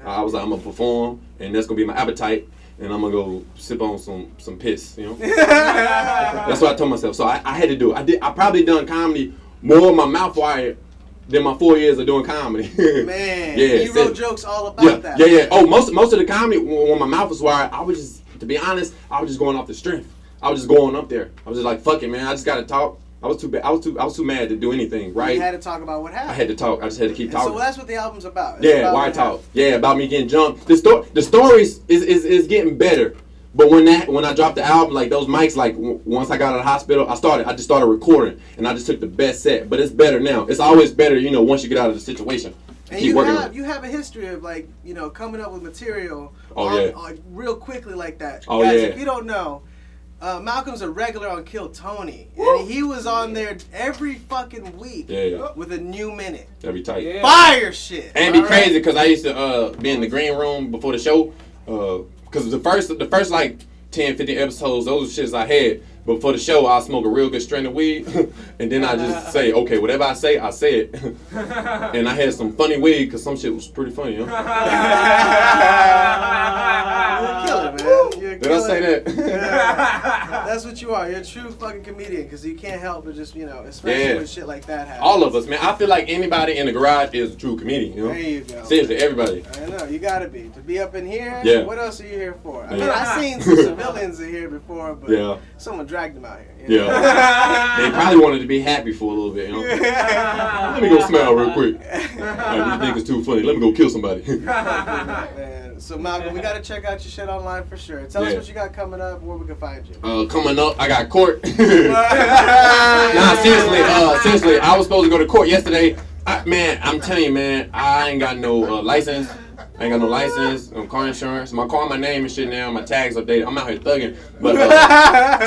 S9: I was like, I'm gonna perform, and that's gonna be my appetite, and I'm gonna go sip on some piss, That's what I told myself. So I had to do it. I probably done comedy more with my mouth wired than my 4 years of doing comedy.
S4: Man, you wrote jokes all about that.
S9: Yeah. Oh, most of the comedy when my mouth was wired, I was just, to be honest, I was just going off the strength. I was just going up there. I was just like, fuck it, man. I just gotta talk. I was too mad to do anything, right?
S4: You had to talk about what happened.
S9: I had to talk. I just had to keep talking.
S4: So that's what the album's about.
S9: It's why I talk. Yeah, about me getting jumped. The stories is getting better. But when I dropped the album, like those mics, like once I got out of the hospital, I just started recording, and I just took the best set. But it's better now. It's always better, once you get out of the situation.
S4: And you have a history of coming up with material real quickly like that.
S9: Oh,
S4: Guys,
S9: yeah.
S4: if you don't know, Malcolm's a regular on Kill Tony, and he was on there every fucking week with a new minute.
S9: That'd be tight.
S4: Yeah. Fire shit.
S9: And it'd be crazy because I used to be in the green room before the show. Because the first like 10, 15 episodes, those are shits I had. But before the show, I'll smoke a real good strain of weed. And then I just say, okay, whatever I say it. And I had some funny weed because some shit was pretty funny,
S4: You're a killer, man. You're a killer.
S9: Did I say that?
S4: Yeah. That's what you are. You're a true fucking comedian because you can't help but just, especially when shit like that happens.
S9: All of us, man. I feel like anybody in the garage is a true comedian,
S4: There you go.
S9: Seriously, everybody.
S4: I know, you gotta be. To be up in here, what else are you here for? I mean, I've seen some civilians in here before, but someone dragged them out here.
S9: They probably wanted to be happy for a little bit, Let me go smile real quick. These niggas too funny. Let me go kill somebody.
S4: Man. So Malcolm, we gotta check out your shit online for sure. Tell us what you got coming up, where we can find you.
S9: Coming up, I got court. Nah, seriously, I was supposed to go to court yesterday. I'm telling you, man, I ain't got no license. I ain't got no license, no car insurance. My car, my name and shit now. My tags updated. I'm out here thugging. But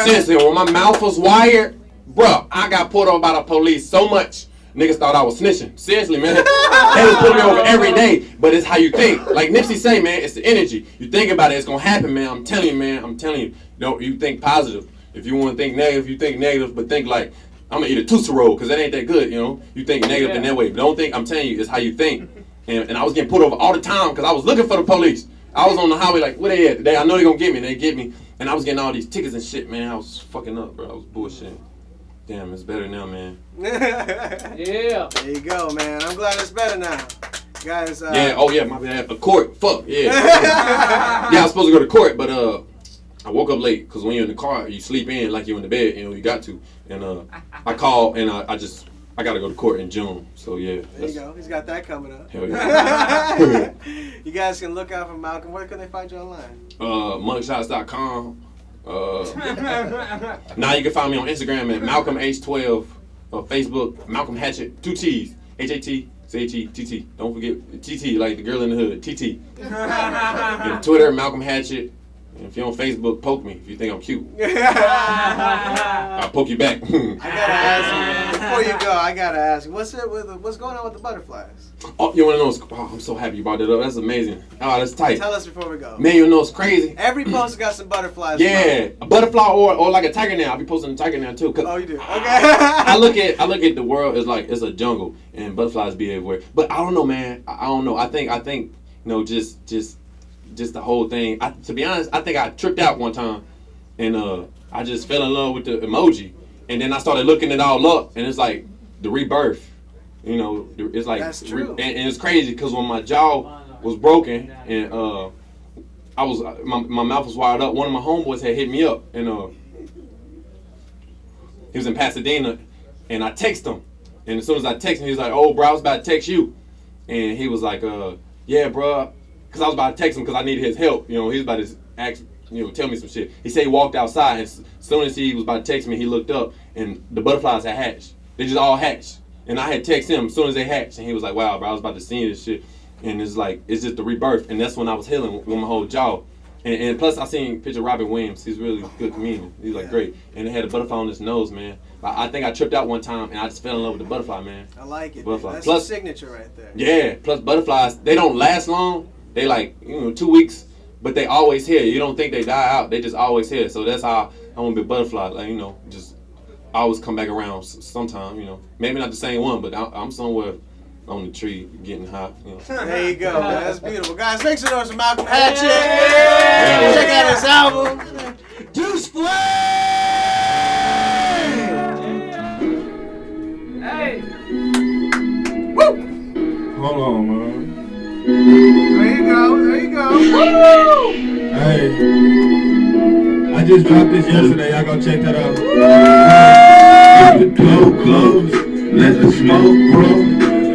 S9: seriously, when my mouth was wired, bro, I got pulled over by the police so much. Niggas thought I was snitching. Seriously, man. They was pulling me over every day. But it's how you think. Like Nipsey say, man, it's the energy. You think about it, it's gonna happen, man. I'm telling you, man. I'm telling you. You think positive. If you want to think negative, you think negative. But think like, I'm gonna eat a Tootsie Roll because that ain't that good, You think negative in that way. But don't think, I'm telling you, it's how you think. And I was getting pulled over all the time because I was looking for the police. I was on the highway like, where they at today? I know they gonna get me. They get me. And I was getting all these tickets and shit, man. I was fucking up, bro. I was bullshitting. Damn, it's better now, man.
S4: Yeah. There you go, man. I'm glad it's better now. Guys,
S9: my bad. A court. Fuck, yeah. I was supposed to go to court, but I woke up late because when you're in the car, you sleep in like you're in the bed, you got to. And I called and I got to go to court in June. So, yeah.
S4: There you go. He's got that coming up.
S9: Hell yeah.
S4: You guys can look out for Malcolm. Where can they find you online?
S9: Mugshots.com. Now you can find me on Instagram at Malcolm H12. Facebook, Malcolm Hatchet, 2 T's. HATCHETT. Don't forget TT, like the girl in the hood. TT. And Twitter, Malcolm Hatchet. And if you're on Facebook, poke me if you think I'm cute. I'll poke you back.
S4: I gotta ask you, before you go, what's going on with the butterflies?
S9: Oh, you wanna know? I'm so happy you brought that up. That's amazing. Oh, that's tight.
S4: Tell us before we go.
S9: Man, you know it's crazy.
S4: Every post got some butterflies.
S9: Yeah, a butterfly or like a tiger now. I'll be posting a tiger now too.
S4: Oh, you do? Okay.
S9: I look at the world as like it's a jungle and butterflies be everywhere. But I don't know, man. I don't know. I think just the whole thing. To be honest, I think I tripped out one time, and I just fell in love with the emoji, and then I started looking it all up, and it's like the rebirth. It's like
S4: that's true.
S9: And it's crazy because when my jaw was broken and my mouth was wired up, one of my homeboys had hit me up, and he was in Pasadena, and I texted him, and as soon as I texted him, he was like, "Oh, bro, I was about to text you," and he was like, "Yeah, bro." Because I was about to text him because I needed his help. He was about to ask, tell me some shit. He said he walked outside, and as soon as he was about to text me, he looked up, and the butterflies had hatched. They just all hatched. And I had texted him as soon as they hatched, and he was like, wow, bro, I was about to see this shit. And it's like, it's just the rebirth. And that's when I was healing with my whole jaw. And plus, I seen a picture of Robin Williams. He's really good comedian. He's like great. And it had a butterfly on his nose, man. I think I tripped out one time, and I just fell in love with the butterfly, man.
S4: I like it.
S9: Butterfly.
S4: That's your signature right there.
S9: Yeah, plus butterflies, they don't last long. They like, 2 weeks, but they always here. You don't think they die out. They just always here. So that's how I want to be a butterfly. Like, just always come back around sometime, Maybe not the same one, but I'm somewhere on the tree getting hot,
S4: There you go, man. That's beautiful. Guys, make some noise for Malcolm Hatchet. Yeah. Check out his album. Deuce Flame!
S7: Hey!
S5: Hold on, man.
S4: There you go. There you go.
S5: Hey, I just dropped this yesterday. Y'all go check that out. Keep the door closed. Let the smoke grow.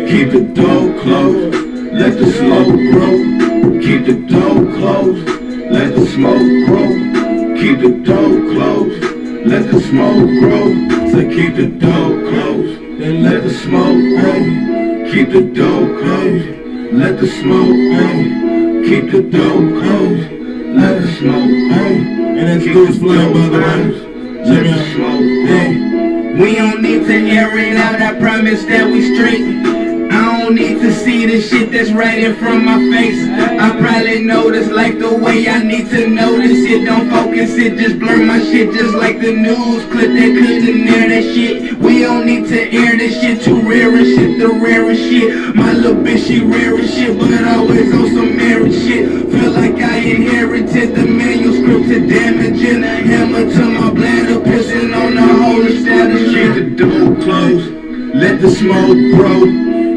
S5: Keep the door closed. Let the smoke grow. Keep the door closed. Let the smoke grow. Keep the door closed. Let the smoke grow. So keep the door closed. Then let the smoke grow. Keep the door closed. Let the smoke grow. Keep the door closed. Let the smoke grow. And that's Goose Flame, by the way. Let the smoke grow.
S6: We don't need to air it out, I promise that we straight. I don't need to see the shit that's right in front of my face. I probably notice like the way I need to notice it. Don't focus it, just blur my shit just like the news clip that couldn't air that shit. We don't need to air this shit, too rare as shit, the rarest shit. My little bitch, she rare as shit, but always on some marriage shit. Feel like I inherited the manuscript to damage and a hammer to my bladder, pissing on the whole status.
S5: Keep the door closed. Let the smoke grow.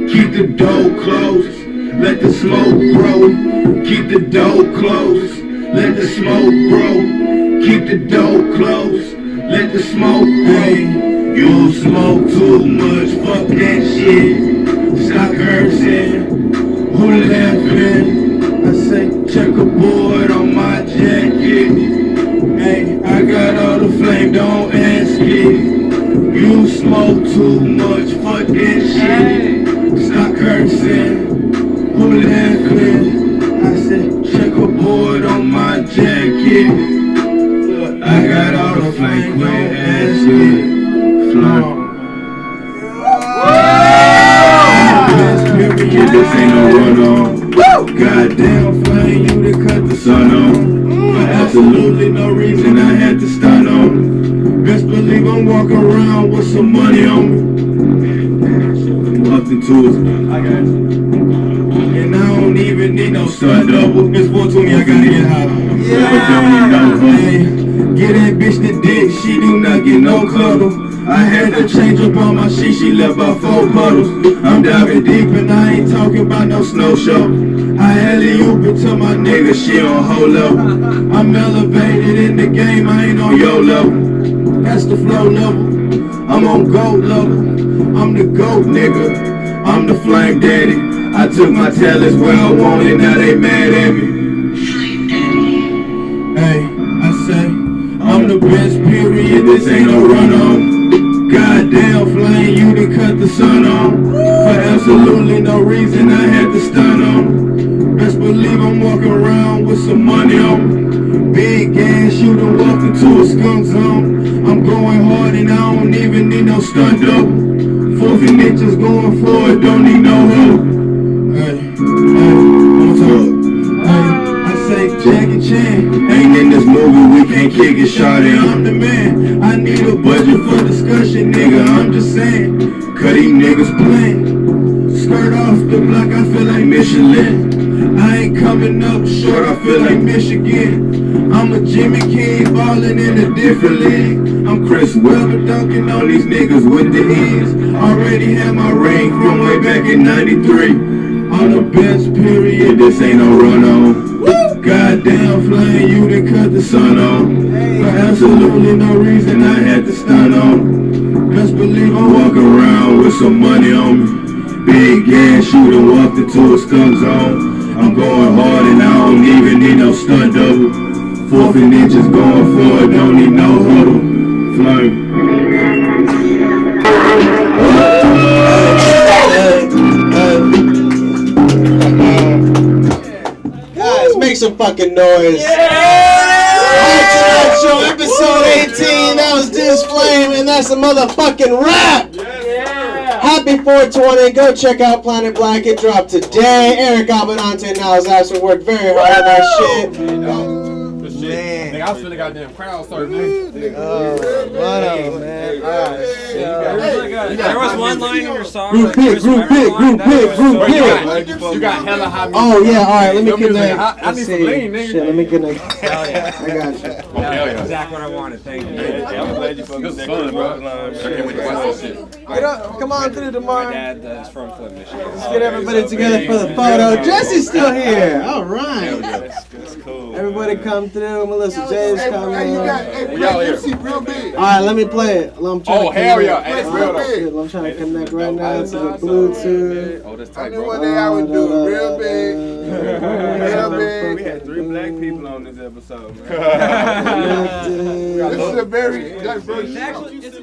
S5: Keep the door closed. Let the smoke grow. Keep the door closed. Let the smoke grow. Keep the door closed. Let the smoke grow. You smoke too much, fuck that shit. Stop cursing. Who laughing? I say checkerboard on my jacket. Hey, I got all the flame, don't ask it. You smoke too much, fuck that shit. Stop cursing, who laughing? I said checkerboard on my jacket. I got all the flame, quit asking. Fly. Period, this ain't no run on. Goddamn flame, you to cut the sun on. For absolutely no reason I had to stun on. Best believe I'm walking around with some money on me. Walked into it. I got you. And I don't even need no stunt double. It's 420, I gotta get high. Hey, get that bitch the dick, she do not get no cuddle. I had to change up on my shit, she left about 4 puddles. I'm diving deep and I ain't talking about no snow show. I alley-oop it to my nigga, she on whole level. I'm elevated in the game, I ain't on your level. That's the flow level, I'm on gold level. I'm the GOAT nigga, I'm the flame daddy. I took my talents where I wanted, now they mad at me. Hey, I say, I'm the best period, this ain't no run on. Goddamn flame, you done cut the sun on. For absolutely no reason I had to stun on. Best believe I'm walking around with some money on me. Big gas, you done walked into a skunk zone. I'm going hard and I don't even need no stunt double. 4 inches going forward, don't need no help. Hey, I'm talk. Hey, I say Jackie Chan, ain't in this movie, we can't kick it, shawty, I'm the man. I need a budget for discussion, nigga, I'm just saying. Cause these niggas playing. Skirt off the block, I feel like Michelin. I ain't coming up short, I feel like Michigan. I'm a Jimmy King ballin' in a different league. I'm Chris Webber dunking on these niggas with the ease. Already had my ring from way back in 93. On the best period, this ain't no run on. Goddamn flame, you done cut the sun on. For absolutely no reason I had to stun on. Best believe I'm walking around with some money on me. Big gas, you done walked into a skunk zone. I'm going hard and I don't even need no stunt double. 4 inches going forward, don't need no huddle. Flame.
S4: Guys, make some fucking noise. Alright, tonight's show, episode 18. That was Deuce Flame, and that's a motherfucking rap. Happy 420. Go check out Planet Black. It dropped today. Eric Abbenante and Niles Abston worked very hard on that shit.
S9: Man. Nigga, I was feeling goddamn crowd starting.
S4: Whatever, man. All right.
S10: There was one line in your song.
S4: Group pick.
S9: You got hella high music.
S4: Oh yeah, all right. Let me
S9: Your music,
S4: connect.
S9: I
S4: Let's
S9: need some
S4: see.
S9: lean, nigga.
S4: Shit, let me connect.
S10: Hell yeah.
S4: I got you.
S9: Hell yeah.
S10: Exactly what I wanted. Thank you.
S9: I'm glad you fucking with fun, bro. I can't wait to watch that shit.
S4: Get up. Come on through
S10: My
S4: tomorrow.
S10: dad is from Flint, Michigan.
S4: Let's get everybody together for the photo. Jesse's still here. All right.
S10: That's cool.
S4: Everybody come through. Melissa J's coming.
S8: Hey, you got, hey,
S9: Y'all here.
S8: you see real big.
S4: All right, let me play it. I'm trying
S9: Oh,
S4: to
S9: hell
S4: connect.
S9: yeah. Hey, it's real though.
S4: Shit, I'm trying to connect right now to the Bluetooth.
S9: Oh, that's
S8: I
S9: tight,
S8: knew
S9: bro.
S8: one day I would do it real big. Real big.
S11: We had 3 black people on this episode, man.
S8: This is a very, like, bro,
S10: It's